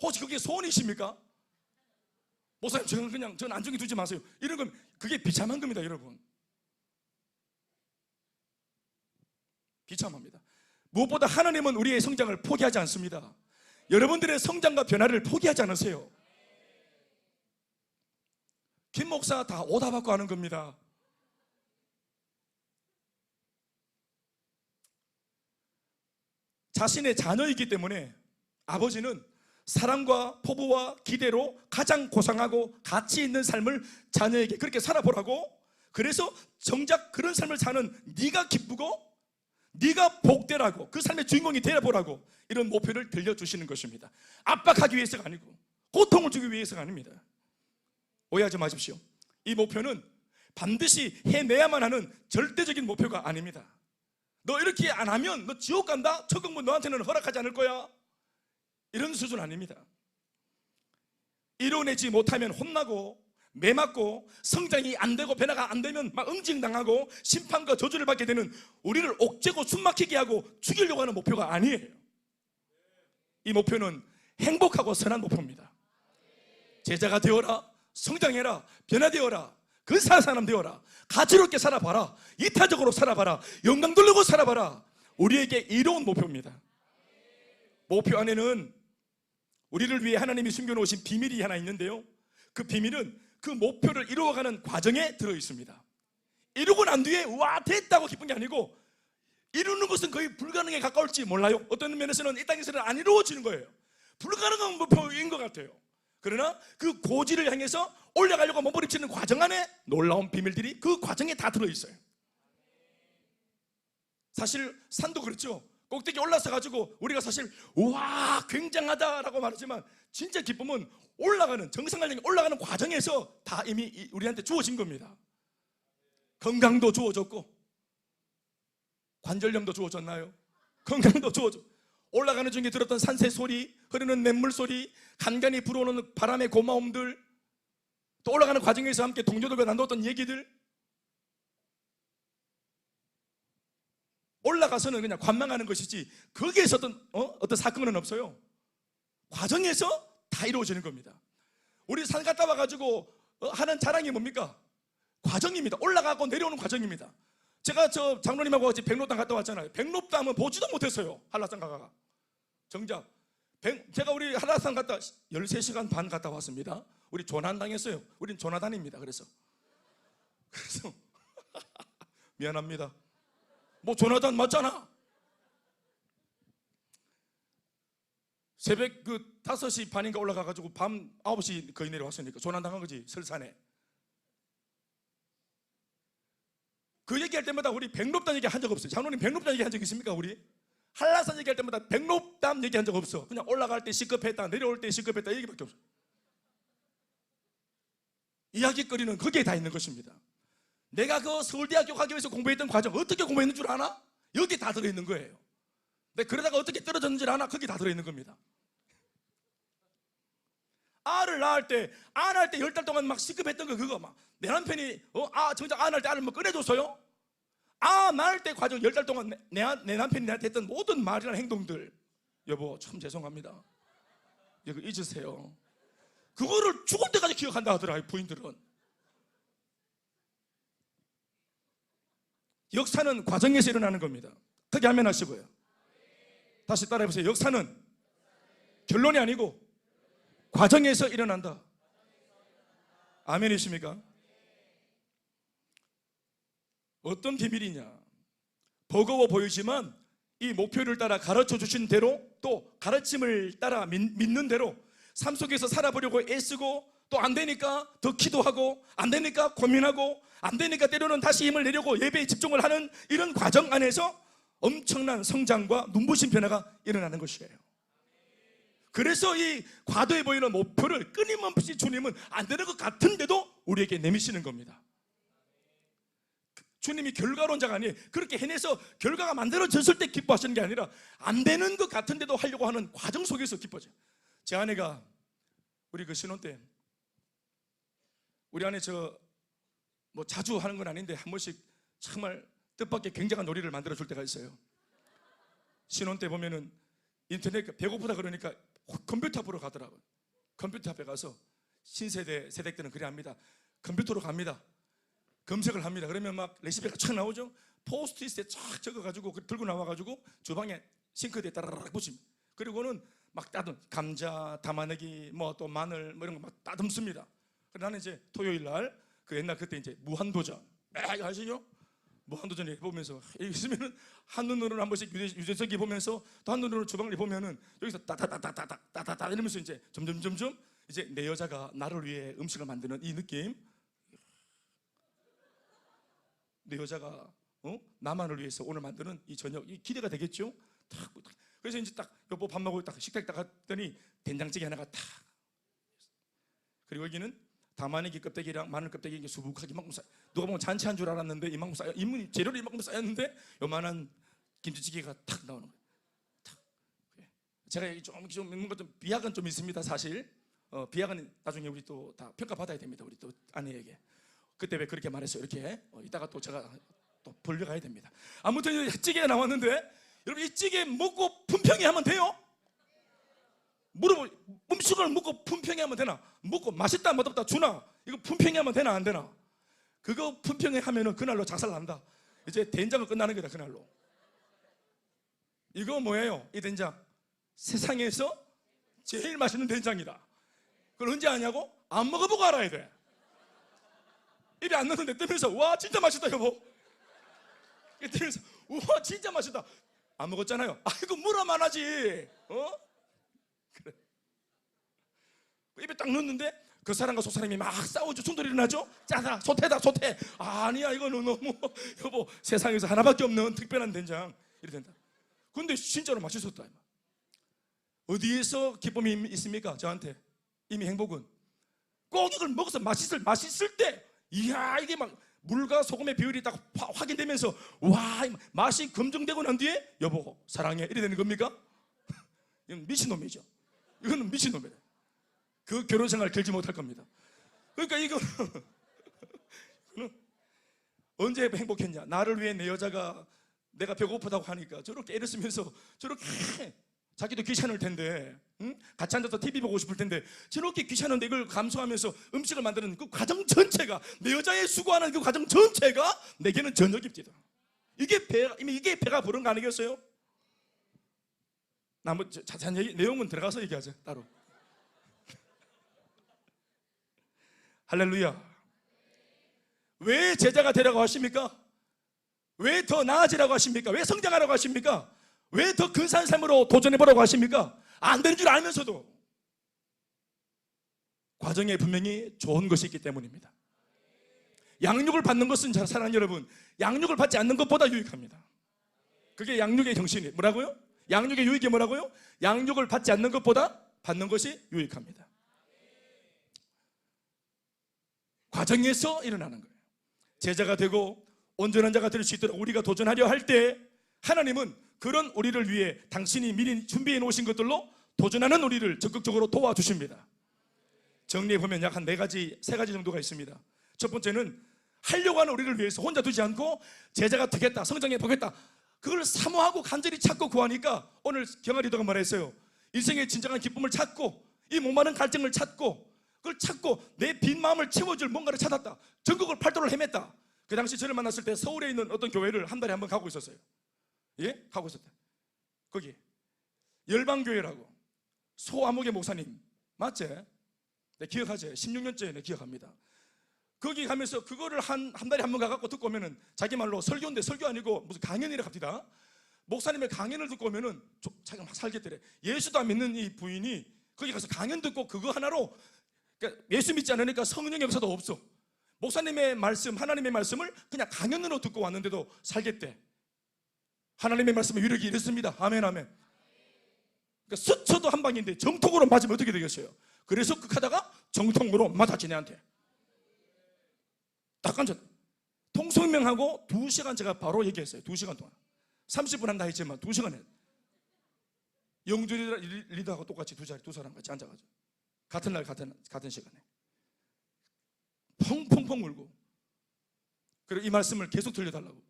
혹시 그게 소원이십니까? 목사님 저는 안정이 두지 마세요. 이런 건 그게 비참한 겁니다. 여러분, 비참합니다. 무엇보다 하나님은 우리의 성장을 포기하지 않습니다. 여러분들의 성장과 변화를 포기하지 않으세요. 김 목사 다 오다받고 하는 겁니다. 자신의 자녀이기 때문에 아버지는 사랑과 포부와 기대로 가장 고상하고 가치 있는 삶을 자녀에게 그렇게 살아보라고. 그래서 정작 그런 삶을 사는 네가 기쁘고 네가 복되라고, 그 삶의 주인공이 되어보라고 이런 목표를 들려주시는 것입니다. 압박하기 위해서가 아니고 고통을 주기 위해서가 아닙니다. 오해하지 마십시오. 이 목표는 반드시 해내야만 하는 절대적인 목표가 아닙니다. 너 이렇게 안 하면 너 지옥 간다? 천국문 너한테는 허락하지 않을 거야. 이런 수준 아닙니다. 이뤄내지 못하면 혼나고 매맞고, 성장이 안 되고 변화가 안 되면 막 응징당하고 심판과 저주를 받게 되는, 우리를 옥죄고 숨막히게 하고 죽이려고 하는 목표가 아니에요. 이 목표는 행복하고 선한 목표입니다. 제자가 되어라, 성장해라, 변화되어라, 근사한 사람 되어라, 가치롭게 살아봐라, 이타적으로 살아봐라, 영광 돌리고 살아봐라. 우리에게 이로운 목표입니다. 목표 안에는 우리를 위해 하나님이 숨겨놓으신 비밀이 하나 있는데요, 그 비밀은 그 목표를 이루어가는 과정에 들어있습니다. 이루고 난 뒤에 와 됐다고 기쁜 게 아니고, 이루는 것은 거의 불가능에 가까울지 몰라요. 어떤 면에서는 이 땅에서는 안 이루어지는 거예요. 불가능한 목표인 것 같아요. 그러나 그 고지를 향해서 올라가려고 몸부림치는 과정 안에 놀라운 비밀들이 그 과정에 다 들어있어요. 사실 산도 그렇죠. 꼭대기 올라서 가지고 우리가 사실 우와 굉장하다라고 말하지만, 진짜 기쁨은 올라가는, 정상을 향해 올라가는 과정에서 다 이미 우리한테 주어진 겁니다. 건강도 주어졌고, 관절염도 주어졌나요? 건강도 주어졌고, 올라가는 중에 들었던 산새 소리, 흐르는 냇물 소리, 간간히 불어오는 바람의 고마움들, 또 올라가는 과정에서 함께 동료들과 나눴던 얘기들, 올라가서는 그냥 관망하는 것이지 거기에서 어떤 사건은 없어요. 과정에서 다 이루어지는 겁니다. 우리 산 갔다 와가지고 하는 자랑이 뭡니까? 과정입니다. 올라가고 내려오는 과정입니다. 제가 저 장로님하고 같이 백록담 갔다 왔잖아요. 백록담은 보지도 못했어요. 한라산 가가 정작 제가 우리 한라산 갔다 13시간 반 갔다 왔습니다. 우리 조난당했어요. 우린 조나단입니다. 그래서 미안합니다. 뭐 조나단 맞잖아. 새벽 5시 반인가 올라가가지고 밤 9시 거의 내려왔으니까 조난당한 거지. 설산에. 그 얘기할 때마다 우리 백록담 얘기 한 적 없어요. 장로님 백록담 얘기 한 적 있습니까? 우리 한라산 얘기할 때마다 백록담 얘기 한 적 없어. 그냥 올라갈 때 시급했다, 내려올 때 시급했다, 얘기밖에 없어. 이야기거리는 거기에 다 있는 것입니다. 내가 그 서울대학교 가기 위해서 공부했던 과정 어떻게 공부했는 줄 아나? 여기 다 들어있는 거예요. 근데 그러다가 어떻게 떨어졌는지 아나? 거기 다 들어있는 겁니다. 알을 낳을 때, 안 할 때 10달 동안 막 시급했던 거, 그거 막 내 남편이 정작 안 할 때 알을 뭐 꺼내줬어요? 낳을 때 과정 10달 동안 내 남편이 나한테 했던 모든 말이나 행동들, 여보 참 죄송합니다, 이거 잊으세요. 그거를 죽을 때까지 기억한다 하더라. 부인들은. 역사는 과정에서 일어나는 겁니다. 크게 하면 하시고요. 다시 따라해보세요. 역사는 결론이 아니고 과정에서 일어난다. 아멘이십니까? 어떤 비밀이냐? 버거워 보이지만 이 목표를 따라 가르쳐 주신 대로, 또 가르침을 따라 믿는 대로 삶 속에서 살아보려고 애쓰고, 또 안 되니까 더 기도하고, 안 되니까 고민하고, 안 되니까 때로는 다시 힘을 내려고 예배에 집중을 하는 이런 과정 안에서 엄청난 성장과 눈부신 변화가 일어나는 것이에요. 그래서 이 과도해 보이는 목표를 끊임없이 주님은 안 되는 것 같은데도 우리에게 내미시는 겁니다. 주님이 결과론자가 아니에요. 그렇게 해내서 결과가 만들어졌을 때 기뻐하시는 게 아니라 안 되는 것 같은데도 하려고 하는 과정 속에서 기뻐져요. 제 아내가 우리 그 신혼 때, 우리 아내 뭐 자주 하는 건 아닌데 한 번씩 정말 뜻밖의 굉장한 놀이를 만들어 줄 때가 있어요. 신혼 때 보면은 인터넷 배고프다 그러니까 컴퓨터 앞으로 가더라고요. 컴퓨터 앞에 가서 신세대 세대들은 그래 합니다. 컴퓨터로 갑니다. 검색을 합니다. 그러면 막 레시피가 쫙 나오죠. 포스트잇에 쫙 적어가지고 들고 나와가지고 주방에 싱크대에 따라락 붙입니다. 그리고는 막 감자, 담아내기, 뭐 또 마늘 뭐 이런 거 막 따듬습니다. 나는 이제 토요일 날 옛날 그때 이제 무한도전 아시죠? 무한도전을 해보면서 있으면은 한눈으로는 한 번씩 유재석이 보면서 또 한눈으로 주방을 보면은 여기서 따다다다다다다다 이러면서 이제 점점 이제 내 여자가 나를 위해 음식을 만드는 이 느낌. 내 여자가 나만을 위해서 오늘 만드는 이 저녁, 이 기대가 되겠죠? 탁. 그래서 이제 딱 여보 밥 먹고 딱 식탁에 딱 갔더니 된장찌개 하나가 탁. 그리고 여기는 다마네기 껍데기랑 마늘 껍데기 이게 수북하게 이만큼 쌓여. 누가 보면 잔치한 줄 알았는데 이만큼 쌓여. 재료를 이만큼 쌓였는데 요만한 김치찌개가 탁 나오는 거예요. 탁. 제가 좀 뭔가 좀 비약은 좀 있습니다, 사실. 비약은 나중에 우리 또 다 평가받아야 됩니다, 우리 또 아내에게. 그때 왜 그렇게 말했어요? 이렇게 이따가 또 제가 또 벌려가야 됩니다. 아무튼 찌개가 나왔는데 여러분 이 찌개 먹고 품평이 하면 돼요? 음식을 먹고 품평이 하면 되나? 먹고 맛있다 맛없다 주나? 이거 품평이 하면 되나 안 되나? 그거 품평이 하면은 그날로 작살 난다. 이제 된장은 끝나는 거다, 그날로. 이거 뭐예요? 이 된장 세상에서 제일 맛있는 된장이다. 그걸 언제 아냐고? 안 먹어보고 알아야 돼. 입에 안 넣는데 뜨면서 와 진짜 맛있다 여보. 뜨면서 우와 진짜 맛있다. 안 먹었잖아요. 아이고 물어만 하지. 그래. 입에 딱 넣었는데 그 사람과 소 사람이 막 싸우죠. 충돌이 일어나죠. 짜다 소태다 소태. 아니야 이거는 너무 여보 세상에서 하나밖에 없는 특별한 된장 이래 된다. 근데 진짜로 맛있었다. 어디에서 기쁨이 있습니까? 저한테 이미 행복은 꼭 이걸 먹어서 맛있을 때 이야 이게 막 물과 소금의 비율이 딱 확인되면서 와 맛이 검증되고 난 뒤에 여보 사랑해 이래 되는 겁니까? 이건 미친놈이죠. 이거는 미친놈이래. 그 결혼생활 길지 못할 겁니다. 그러니까 이거는 언제 행복했냐? 나를 위해 내 여자가 내가 배고프다고 하니까 저렇게 애를 쓰면서 저렇게 자기도 귀찮을 텐데 같이 앉아서 TV 보고 싶을 텐데 저렇게 귀찮은데 이걸 감수하면서 음식을 만드는 그 과정 전체가 내 여자의 수고하는 그 과정 전체가 내게는 저녁입니다. 이게 배가 부른 거 아니겠어요? 자세한 얘기 내용은 들어가서 얘기하자 따로. 할렐루야. 왜 제자가 되라고 하십니까? 왜 더 나아지라고 하십니까? 왜 성장하라고 하십니까? 왜 더 근사한 삶으로 도전해보라고 하십니까? 안 되는 줄 알면서도 과정에 분명히 좋은 것이 있기 때문입니다. 양육을 받는 것은 사랑하는 여러분 양육을 받지 않는 것보다 유익합니다. 그게 양육의 정신이 뭐라고요? 양육의 유익이 뭐라고요? 양육을 받지 않는 것보다 받는 것이 유익합니다. 과정에서 일어나는 거예요. 제자가 되고 온전한 자가 될 수 있도록 우리가 도전하려 할 때 하나님은 그런 우리를 위해 당신이 미리 준비해 놓으신 것들로 도전하는 우리를 적극적으로 도와주십니다. 정리해 보면 약 한 세 가지 정도가 있습니다. 첫 번째는 하려고 하는 우리를 위해서 혼자 두지 않고 제자가 되겠다, 성장해 보겠다, 그걸 사모하고 간절히 찾고 구하니까 오늘 경아 리더가 말했어요. 인생의 진정한 기쁨을 찾고 이 목마른 갈증을 찾고 그걸 찾고 내 빈 마음을 채워줄 뭔가를 찾았다. 전국을 팔도를 헤맸다. 그 당시 저를 만났을 때 서울에 있는 어떤 교회를 한 달에 한 번 가고 있었어요. 예? 가고 있었다. 거기 열방교회라고 소아목의 목사님 맞지? 네, 기억하지? 16년째 네, 기억합니다. 거기 가면서 그거를 한 달에 한 번 가갖고 듣고 오면은 자기 말로 설교인데 설교 아니고 무슨 강연이라 갑니다. 목사님의 강연을 듣고 오면은 자기가 막 살겠더래. 예수도 안 믿는 이 부인이 거기 가서 강연 듣고 그거 하나로 그러니까 예수 믿지 않으니까 성령의 역사도 없어. 목사님의 말씀, 하나님의 말씀을 그냥 강연으로 듣고 왔는데도 살겠대. 하나님의 말씀에 위력이 이렇습니다. 아멘 아멘. 그러니까 스쳐도 한 방인데 정통으로 맞으면 어떻게 되겠어요? 그래서 극하다가 정통으로 맞았지 내한테. 딱 앉았다. 통성명하고 2시간 제가 바로 얘기했어요. 2시간 동안 30분 한다 했지만 2시간 했어요. 영주 리더하고 똑같이 두 사람 같이 앉아가지고 같은 날 같은 시간에 펑펑펑 울고 그리고 이 말씀을 계속 들려달라고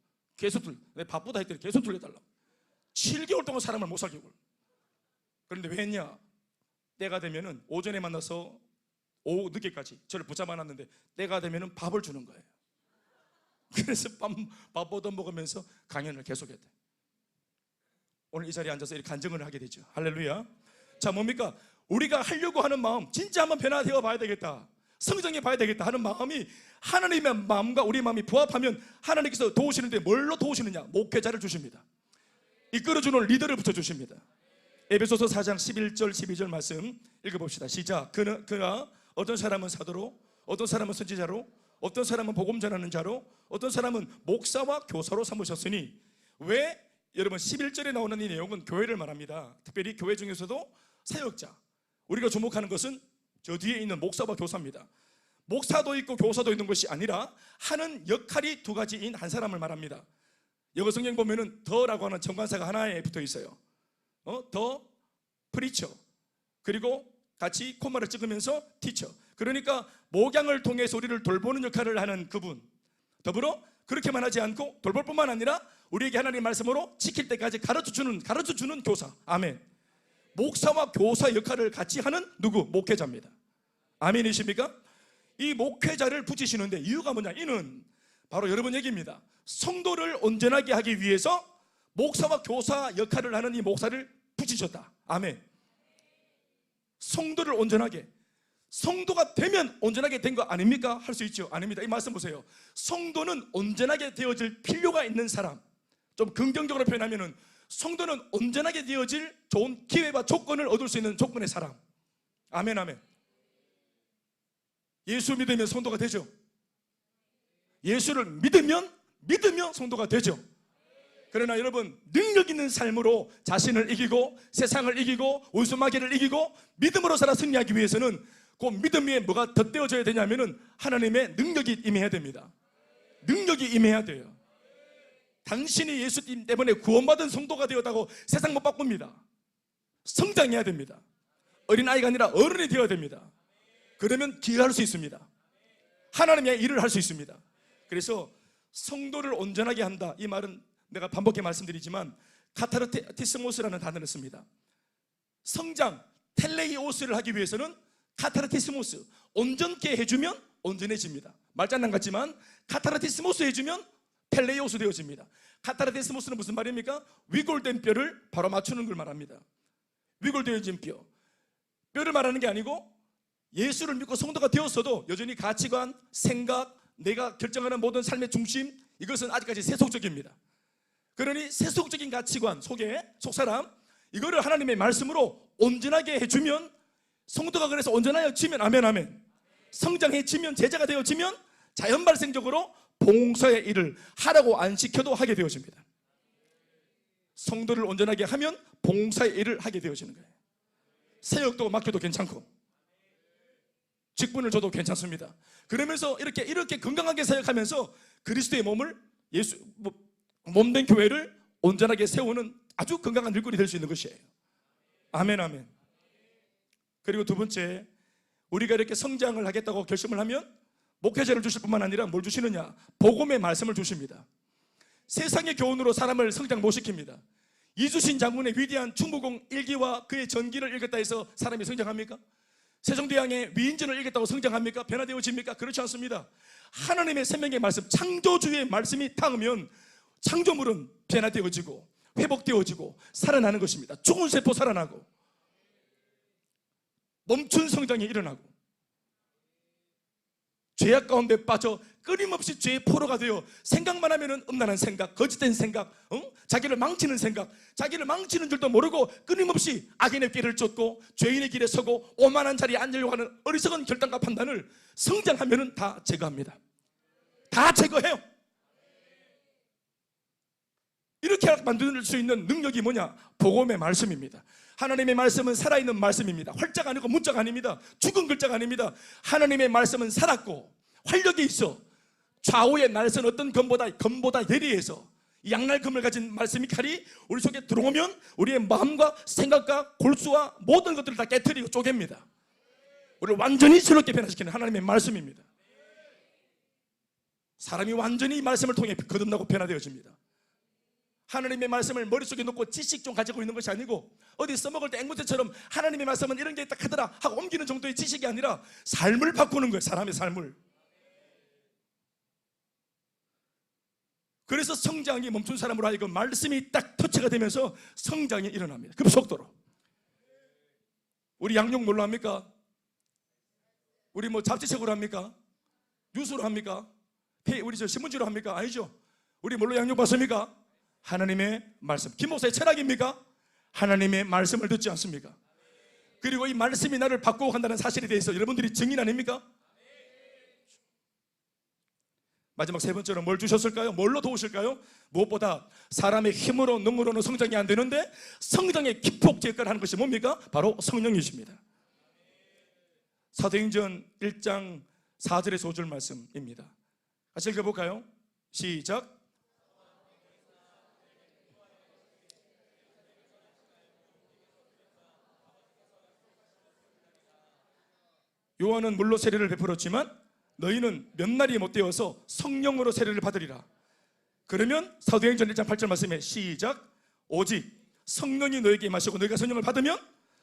내 바쁘다 했더니 계속 들려달라고 7개월 동안 사람을 못 살게 굴. 그런데 왜 했냐? 때가 되면은 오전에 만나서 오후 늦게까지 저를 붙잡아 놨는데 때가 되면은 밥을 주는 거예요. 그래서 밥 얻어 먹으면서 강연을 계속했대. 오늘 이 자리에 앉아서 이렇게 간증을 하게 되죠. 할렐루야. 자, 뭡니까? 우리가 하려고 하는 마음 진짜 한번 변화되어 봐야 되겠다, 성장해 봐야 되겠다 하는 마음이 하나님의 마음과 우리 마음이 부합하면 하나님께서 도우시는데 뭘로 도우시느냐? 목회자를 주십니다. 이끌어주는 리더를 붙여주십니다. 에베소서 4장 11절 12절 말씀 읽어봅시다. 시작. 그러나 어떤 사람은 사도로, 어떤 사람은 선지자로, 어떤 사람은 복음 전하는 자로, 어떤 사람은 목사와 교사로 삼으셨으니. 왜? 여러분 11절에 나오는 이 내용은 교회를 말합니다. 특별히 교회 중에서도 사역자, 우리가 주목하는 것은 저 뒤에 있는 목사와 교사입니다. 목사도 있고 교사도 있는 것이 아니라 하는 역할이 두 가지인 한 사람을 말합니다. 영어 성경 보면은 더라고 하는 정관사가 하나에 붙어 있어요. 더 프리처, 그리고 같이 콤마를 찍으면서 티처. 그러니까 목양을 통해서 우리를 돌보는 역할을 하는 그분, 더불어 그렇게만 하지 않고 돌볼 뿐만 아니라 우리에게 하나님의 말씀으로 지킬 때까지 가르쳐주는 교사. 아멘. 목사와 교사 역할을 같이 하는 누구? 목회자입니다. 아멘이십니까? 이 목회자를 붙이시는데 이유가 뭐냐? 이는 바로 여러분 얘기입니다. 성도를 온전하게 하기 위해서 목사와 교사 역할을 하는 이 목사를 붙이셨다. 아멘. 성도를 온전하게, 성도가 되면 온전하게 된 거 아닙니까? 할 수 있죠. 아닙니다. 이 말씀 보세요. 성도는 온전하게 되어질 필요가 있는 사람. 좀 긍정적으로 표현하면은 성도는 온전하게 되어질 좋은 기회와 조건을 얻을 수 있는 조건의 사람. 아멘, 아멘. 예수 믿으면 성도가 되죠. 예수를 믿으면 성도가 되죠. 그러나 여러분, 능력 있는 삶으로 자신을 이기고 세상을 이기고 원수마귀를 이기고 믿음으로 살아 승리하기 위해서는 그 믿음 위에 뭐가 덧대어져야 되냐면은 하나님의 능력이 임해야 됩니다. 능력이 임해야 돼요. 당신이 예수 때문에 구원받은 성도가 되었다고 세상 못 바꿉니다. 성장해야 됩니다. 어린아이가 아니라 어른이 되어야 됩니다. 그러면 기여할 수 있습니다. 하나님의 일을 할 수 있습니다. 그래서 성도를 온전하게 한다, 이 말은 내가 반복해 말씀드리지만 카타르티스모스라는 단어를 씁니다. 성장, 텔레이오스를 하기 위해서는 카타르티스모스, 온전케 해주면 온전해집니다. 말장난 같지만 카타르티스모스 해주면 텔레이오스 되어집니다. 카타르티스모스는 무슨 말입니까? 위골된 뼈를 바로 맞추는 걸 말합니다. 위골되어진 뼈, 뼈를 말하는 게 아니고 예수를 믿고 성도가 되었어도 여전히 가치관, 생각, 내가 결정하는 모든 삶의 중심, 이것은 아직까지 세속적입니다. 그러니 세속적인 가치관 속에 속사람, 이거를 하나님의 말씀으로 온전하게 해주면, 성도가 그래서 온전하여지면, 아멘 아멘, 성장해지면, 제자가 되어지면 자연 발생적으로 봉사의 일을 하라고 안 시켜도 하게 되어집니다. 성도를 온전하게 하면 봉사의 일을 하게 되어지는 거예요. 사역도 맡겨도 괜찮고 직분을 줘도 괜찮습니다. 그러면서 이렇게 건강하게 사역하면서 그리스도의 몸을, 몸된 교회를 온전하게 세우는 아주 건강한 일꾼이 될 수 있는 것이에요. 아멘 아멘. 그리고 두 번째, 우리가 이렇게 성장을 하겠다고 결심을 하면 목회자를 주실 뿐만 아니라 뭘 주시느냐? 복음의 말씀을 주십니다. 세상의 교훈으로 사람을 성장 못 시킵니다. 이주신 장군의 위대한 충무공 일기와 그의 전기를 읽었다 해서 사람이 성장합니까? 세종대왕의 위인전을 읽었다고 성장합니까? 변화되어집니까? 그렇지 않습니다. 하나님의 생명의 말씀, 창조주의 말씀이 닿으면 창조물은 변화되어지고 회복되어지고 살아나는 것입니다. 죽은 세포 살아나고 멈춘 성장이 일어나고 죄악 가운데 빠져 끊임없이 죄의 포로가 되어 생각만 하면 음란한 생각, 거짓된 생각, 자기를 망치는 생각, 자기를 망치는 줄도 모르고 끊임없이 악인의 길을 쫓고 죄인의 길에 서고 오만한 자리에 앉으려고 하는 어리석은 결단과 판단을 성장하면 다 제거합니다. 다 제거해요. 이렇게 만들 수 있는 능력이 뭐냐? 복음의 말씀입니다. 하나님의 말씀은 살아있는 말씀입니다. 활자가 아니고 문자가 아닙니다. 죽은 글자가 아닙니다. 하나님의 말씀은 살았고 활력이 있어 좌우의 날선 어떤 검보다 예리해서 양날검을 가진 말씀이 칼이 우리 속에 들어오면 우리의 마음과 생각과 골수와 모든 것들을 다 깨트리고 쪼갭니다. 우리를 완전히 새롭게 변화시키는 하나님의 말씀입니다. 사람이 완전히 이 말씀을 통해 거듭나고 변화되어집니다. 하나님의 말씀을 머릿속에 놓고 지식 좀 가지고 있는 것이 아니고 어디 써먹을 때 앵무새처럼 하나님의 말씀은 이런 게 딱 하더라 하고 옮기는 정도의 지식이 아니라 삶을 바꾸는 거예요. 사람의 삶을. 그래서 성장이 멈춘 사람으로 하여금 말씀이 딱 터치가 되면서 성장이 일어납니다. 급속도로. 우리 양육 뭘로 합니까? 우리 뭐 잡지책으로 합니까? 뉴스로 합니까? 우리 신문지로 합니까? 아니죠. 우리 뭘로 양육받습니까? 하나님의 말씀. 김 목사의 철학입니까? 하나님의 말씀을 듣지 않습니까? 그리고 이 말씀이 나를 바꾸고 간다는 사실에 대해서 여러분들이 증인 아닙니까? 마지막 세 번째로 뭘 주셨을까요? 뭘로 도우실까요? 무엇보다 사람의 힘으로 능으로는 성장이 안 되는데 성장의 기폭제를 하는 것이 뭡니까? 바로 성령이십니다. 사도행전 1장 4절에서 5절 말씀입니다. 같이 읽어볼까요? 시작. 요한은 물로 세례를 베풀었지만 너희는 몇 날이 못 되어서 성령으로 세례를 받으리라. 그러면 사도행전 1장 8절 말씀에 시작. 오직 성령이 너에게 임하시고 너희가 성령을 받으면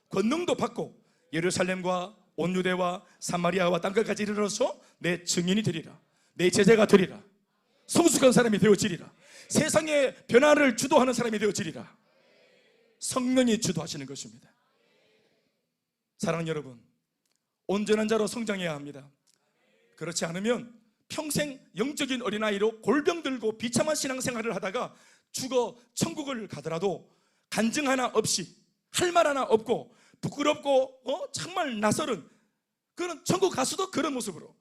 권능도 받고 예루살렘과 온 유대와 사마리아와 땅끝까지 이르러서 내 증인이 되리라. 내 제자가 되리라. 성숙한 사람이 되어지리라. 세상의 변화를 주도하는 사람이 되어지리라. 성령이 주도하시는 것입니다. 사랑하는 여러분, 온전한 자로 성장해야 합니다. 그렇지 않으면 평생 영적인 어린아이로 골병 들고 비참한 신앙생활을 하다가 죽어 천국을 가더라도 간증 하나 없이 할 말 하나 없고 부끄럽고 정말 낯설은 그런 천국 가수도 그런 모습으로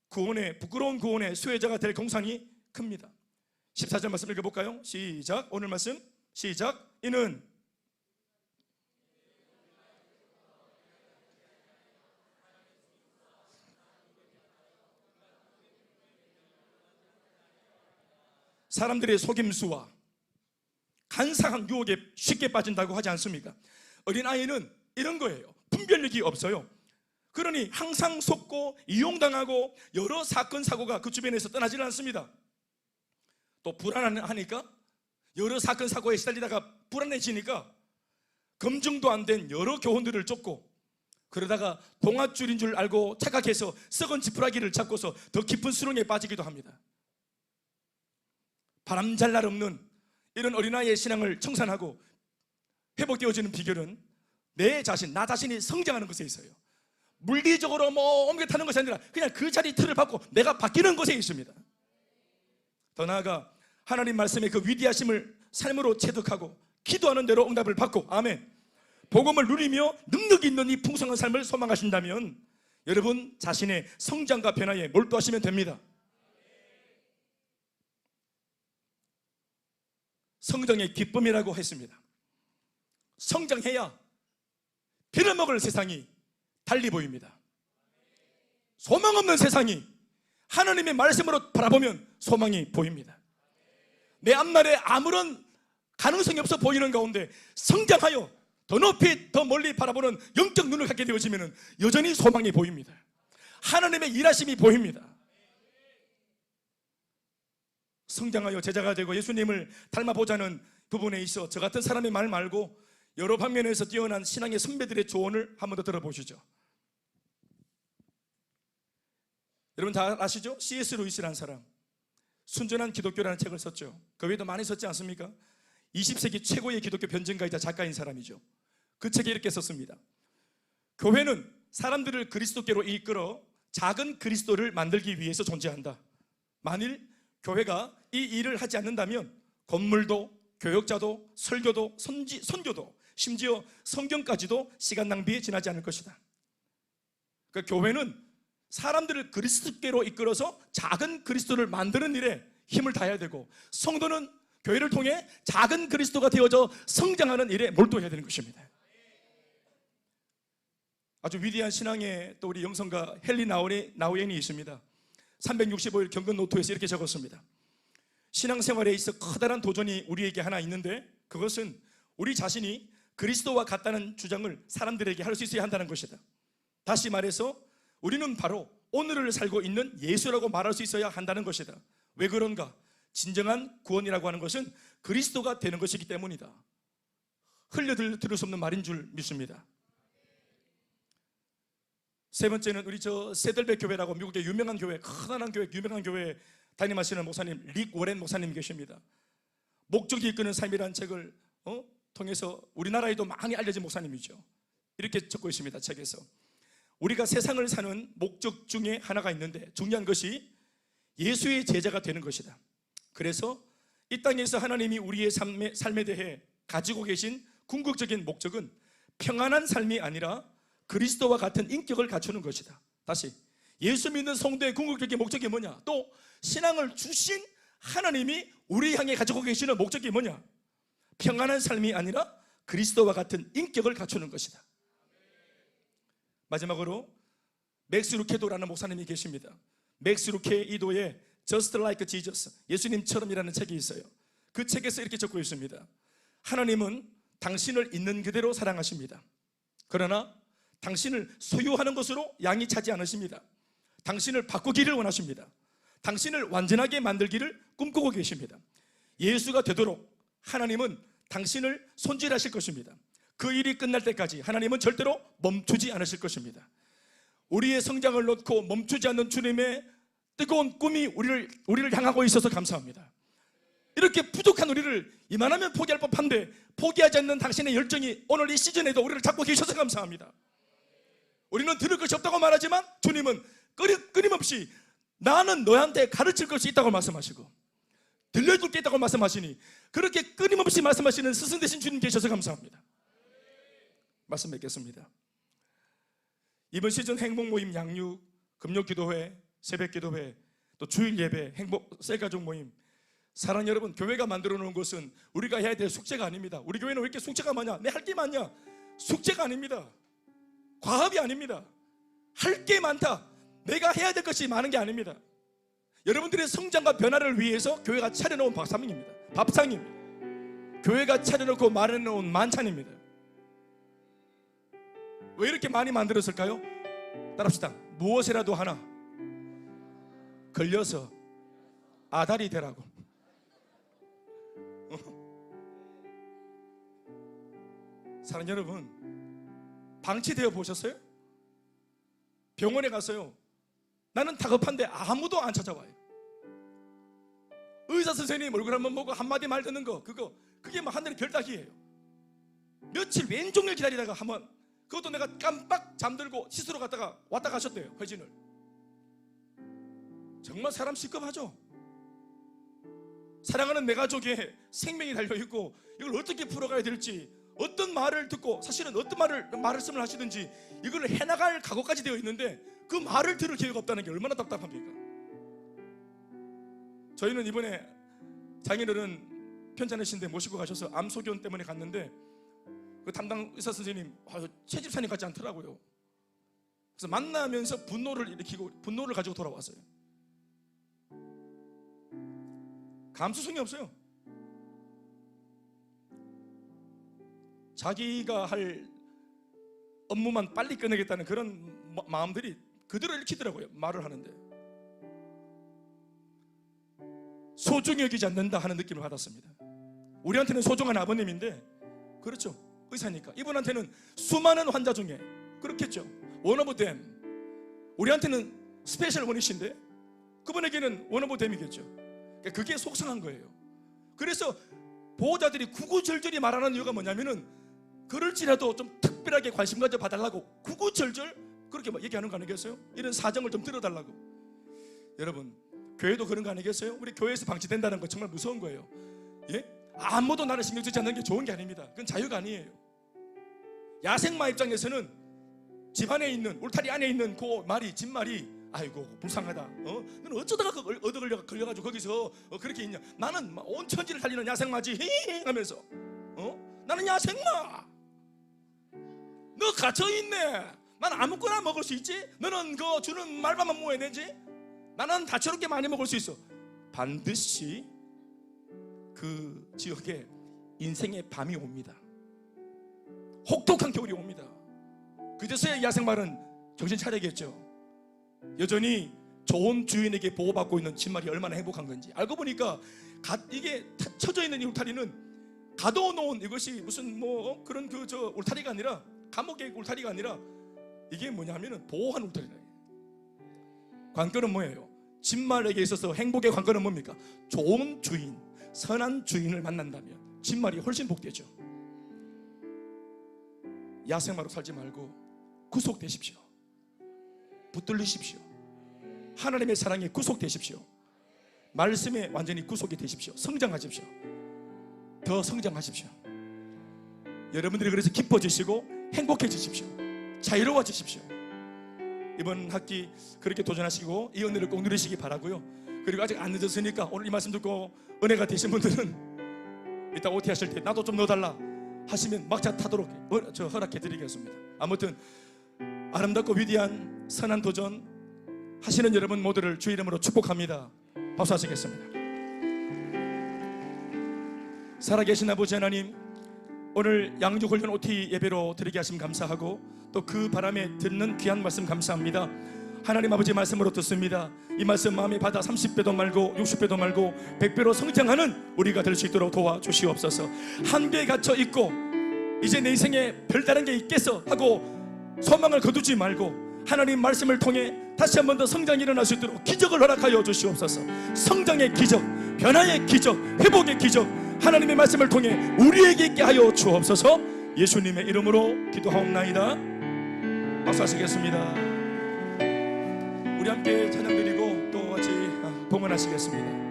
구원의 부끄러운 구원의 수혜자가 될 공산이 큽니다. 14절 말씀 읽어볼까요? 시작. 오늘 말씀 시작. 이는 사람들의 속임수와 간사한 유혹에 쉽게 빠진다고 하지 않습니까? 어린아이는 이런 거예요. 분별력이 없어요. 그러니 항상 속고 이용당하고 여러 사건 사고가 그 주변에서 떠나지는 않습니다. 또 불안하니까 여러 사건 사고에 시달리다가 불안해지니까 검증도 안 된 여러 교훈들을 쫓고 그러다가 동아줄인 줄 알고 착각해서 썩은 지푸라기를 잡고서 더 깊은 수렁에 빠지기도 합니다. 바람잘 날 없는 이런 어린아이의 신앙을 청산하고 회복되어지는 비결은 내 자신, 나 자신이 성장하는 것에 있어요. 물리적으로 옮겨 타는 것이 아니라 그냥 그 자리 틀을 받고 내가 바뀌는 것에 있습니다. 더 나아가 하나님 말씀의 그 위대하심을 삶으로 체득하고 기도하는 대로 응답을 받고 아멘. 복음을 누리며 능력 있는 이 풍성한 삶을 소망하신다면 여러분 자신의 성장과 변화에 몰두하시면 됩니다. 성장의 기쁨이라고 했습니다. 성장해야 빌어먹을 세상이 달리 보입니다. 소망 없는 세상이 하나님의 말씀으로 바라보면 소망이 보입니다. 내 앞날에 아무런 가능성이 없어 보이는 가운데 성장하여 더 높이 더 멀리 바라보는 영적 눈을 갖게 되어지면 여전히 소망이 보입니다. 하나님의 일하심이 보입니다. 성장하여 제자가 되고 예수님을 닮아보자는 부분에 있어 저 같은 사람의 말 말고 여러 방면에서 뛰어난 신앙의 선배들의 조언을 한 번 더 들어보시죠. 여러분 다 아시죠? C.S. 루이스라는 사람, 순전한 기독교라는 책을 썼죠. 그 외에도 많이 썼지 않습니까? 20세기 최고의 기독교 변증가이자 작가인 사람이죠. 그 책에 이렇게 썼습니다. 교회는 사람들을 그리스도께로 이끌어 작은 그리스도를 만들기 위해서 존재한다. 만일 교회가 이 일을 하지 않는다면 건물도 교역자도 설교도 선교도 심지어 성경까지도 시간 낭비에 지나지 않을 것이다. 그러니까 교회는 사람들을 그리스도께로 이끌어서 작은 그리스도를 만드는 일에 힘을 다해야 되고 성도는 교회를 통해 작은 그리스도가 되어져 성장하는 일에 몰두해야 되는 것입니다. 아주 위대한 신앙의 또 우리 영성가 헨리 나우엔이 있습니다. 365일 경건 노트에서 이렇게 적었습니다. 신앙생활에 있어 커다란 도전이 우리에게 하나 있는데 그것은 우리 자신이 그리스도와 같다는 주장을 사람들에게 할 수 있어야 한다는 것이다. 다시 말해서 우리는 바로 오늘을 살고 있는 예수라고 말할 수 있어야 한다는 것이다. 왜 그런가? 진정한 구원이라고 하는 것은 그리스도가 되는 것이기 때문이다. 흘려들을 수 없는 말인 줄 믿습니다. 세 번째는 우리 세들백 교회라고 미국의 유명한 교회, 커다란 교회, 유명한 교회 담임하시는 목사님 릭 워렌 목사님이 계십니다. 목적이 이끄는 삶이라는 책을 통해서 우리나라에도 많이 알려진 목사님이죠. 이렇게 적고 있습니다. 책에서 우리가 세상을 사는 목적 중에 하나가 있는데 중요한 것이 예수의 제자가 되는 것이다. 그래서 이 땅에서 하나님이 우리의 삶에 대해 가지고 계신 궁극적인 목적은 평안한 삶이 아니라 그리스도와 같은 인격을 갖추는 것이다. 다시 예수 믿는 성도의 궁극적인 목적이 뭐냐? 또 신앙을 주신 하나님이 우리 향해 가지고 계시는 목적이 뭐냐? 평안한 삶이 아니라 그리스도와 같은 인격을 갖추는 것이다. 마지막으로 맥스 루케도라는 목사님이 계십니다. 맥스 루케도의 Just Like Jesus, 예수님처럼이라는 책이 있어요. 그 책에서 이렇게 적고 있습니다. 하나님은 당신을 있는 그대로 사랑하십니다. 그러나 당신을 소유하는 것으로 양이 차지 않으십니다. 당신을 바꾸기를 원하십니다. 당신을 완전하게 만들기를 꿈꾸고 계십니다. 예수가 되도록 하나님은 당신을 손질하실 것입니다. 그 일이 끝날 때까지 하나님은 절대로 멈추지 않으실 것입니다. 우리의 성장을 놓고 멈추지 않는 주님의 뜨거운 꿈이 우리를 향하고 있어서 감사합니다. 이렇게 부족한 우리를 이만하면 포기할 법한데 포기하지 않는 당신의 열정이 오늘 이 시즌에도 우리를 잡고 계셔서 감사합니다. 우리는 들을 것이 없다고 말하지만 주님은 끊임없이 나는 너한테 가르칠 것이 있다고 말씀하시고 들려줄 게 있다고 말씀하시니 그렇게 끊임없이 말씀하시는 스승 되신 주님 계셔서 감사합니다. 말씀 맺겠습니다. 이번 시즌 행복 모임 양육, 금요 기도회, 새벽 기도회, 또 주일 예배, 행복 셀가족 모임, 사랑 여러분, 교회가 만들어 놓은 것은 우리가 해야 될 숙제가 아닙니다. 우리 교회는 왜 이렇게 숙제가 많냐? 내 할 게 많냐? 숙제가 아닙니다. 과업이 아닙니다. 할 게 많다. 내가 해야 될 것이 많은 게 아닙니다. 여러분들의 성장과 변화를 위해서 교회가 차려놓은 밥상입니다. 밥상입니다. 교회가 차려놓고 마련해놓은 만찬입니다. 왜 이렇게 많이 만들었을까요? 따라합시다. 무엇이라도 하나 걸려서 아달이 되라고. 사랑 여러분, 방치되어 보셨어요? 병원에 갔어요. 나는 다급한데 아무도 안 찾아와요. 의사 선생님 얼굴 한번 보고 한마디 말 듣는 거, 그게 뭐 하늘의 별 따기예요. 며칠 왼종일 기다리다가 한번, 그것도 내가 깜빡 잠들고 씻으러 갔다가 왔다 가셨대요. 회진을. 정말 사람 시급하죠. 사랑하는 내 가족의 생명이 달려있고 이걸 어떻게 풀어가야 될지, 어떤 말을 듣고 사실은 어떤 말씀을 하시든지 이걸 해나갈 각오까지 되어 있는데 그 말을 들을 기회가 없다는 게 얼마나 답답합니까? 저희는 이번에 장인어른 편찮으신데 모시고 가셔서 암소견 때문에 갔는데 그 담당 의사 선생님 채집사님 같지 않더라고요. 그래서 만나면서 분노를 일으키고 분노를 가지고 돌아왔어요. 감수성이 없어요. 자기가 할 업무만 빨리 끝내겠다는 그런 마음들이 그대로 읽히더라고요. 말을 하는데 소중히 여기지 않는다 하는 느낌을 받았습니다. 우리한테는 소중한 아버님인데, 그렇죠, 의사니까. 이분한테는 수많은 환자 중에 그렇겠죠, 원 오브 댐. 우리한테는 스페셜 원이신데 그분에게는 원 오브 댐이겠죠. 그게 속상한 거예요. 그래서 보호자들이 구구절절히 말하는 이유가 뭐냐면은 그럴지라도 좀 특별하게 관심 가져 봐달라고 구구절절 그렇게 얘기하는 거 아니겠어요? 이런 사정을 좀 들어달라고. 여러분, 교회도 그런 거 아니겠어요? 우리 교회에서 방치된다는 거 정말 무서운 거예요. 예? 아무도 나를 신경 쓰지 않는 게 좋은 게 아닙니다. 그건 자유가 아니에요. 야생마 입장에서는 집 안에 있는, 울타리 안에 있는 그 말이, 집말이, 아이고 불쌍하다. 너는 어쩌다가 얻어 걸려가지고 거기서 그렇게 있냐. 나는 온 천지를 달리는 야생마지 히히 하면서 나는 야생마. 너 갇혀있네. 난 아무거나 먹을 수 있지. 너는 그 주는 말만 먹어야 되지. 나는 다채롭게 많이 먹을 수 있어. 반드시 그 지역에 인생의 밤이 옵니다. 혹독한 겨울이 옵니다. 그제서야 야생마는 정신 차리겠죠. 여전히 좋은 주인에게 보호받고 있는 진말이 얼마나 행복한 건지. 알고 보니까 이게 쳐져 있는 이 울타리는 가둬놓은 이것이 무슨 그런 울타리가 아니라, 감옥의 울타리가 아니라 이게 뭐냐면은 보호한 울타리예요. 관건은 뭐예요? 진말에게 있어서 행복의 관건은 뭡니까? 좋은 주인, 선한 주인을 만난다면 진말이 훨씬 복되죠. 야생마로 살지 말고 구속되십시오. 붙들리십시오. 하나님의 사랑에 구속되십시오. 말씀에 완전히 구속이 되십시오. 성장하십시오. 더 성장하십시오. 여러분들이 그래서 기뻐지시고 행복해지십시오. 자유로워지십시오. 이번 학기 그렇게 도전하시고 이 은혜를 꼭 누리시기 바라고요. 그리고 아직 안 늦었으니까 오늘 이 말씀 듣고 은혜가 되신 분들은 이따 OT 하실 때 나도 좀 넣어달라 하시면 막차 타도록 저 허락해 드리겠습니다. 아무튼 아름답고 위대한 선한 도전 하시는 여러분 모두를 주의 이름으로 축복합니다. 박수하시겠습니다. 살아계신 아버지 하나님, 오늘 양주훈련 OT 예배로 드리게 하심 감사하고 또 그 바람에 듣는 귀한 말씀 감사합니다. 하나님 아버지 말씀으로 듣습니다. 이 말씀 마음에 받아 30배도 말고 60배도 말고 100배로 성장하는 우리가 될 수 있도록 도와주시옵소서. 한계에 갇혀 있고 이제 내 인생에 별다른 게 있겠어 하고 소망을 거두지 말고 하나님 말씀을 통해 다시 한 번 더 성장이 일어날 수 있도록 기적을 허락하여 주시옵소서. 성장의 기적, 변화의 기적, 회복의 기적 하나님의 말씀을 통해 우리에게 있게 하여 주옵소서. 예수님의 이름으로 기도하옵나이다. 박수하시겠습니다. 우리 함께 찬양 드리고 또 같이 봉헌하시겠습니다.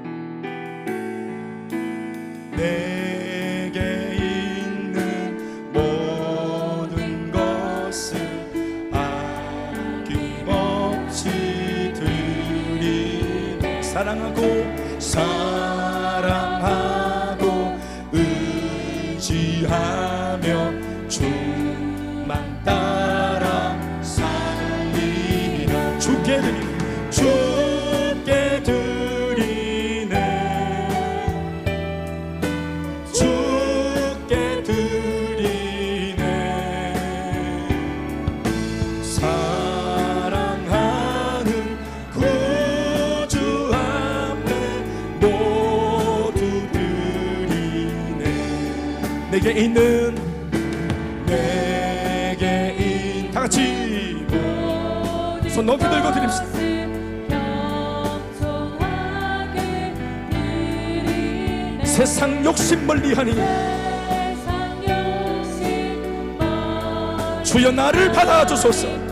내게 있는 모든 것을 아낌없이 드리네. 사랑하고 의지하며 주만 따라 살리라. 주께 드리네. 사랑하는 구주 앞에 모두 드리네. 내게 있는 다 같이 손 높이 들고 드립시다. 세상 욕심 멀리하니 주여 나를 받아주소서.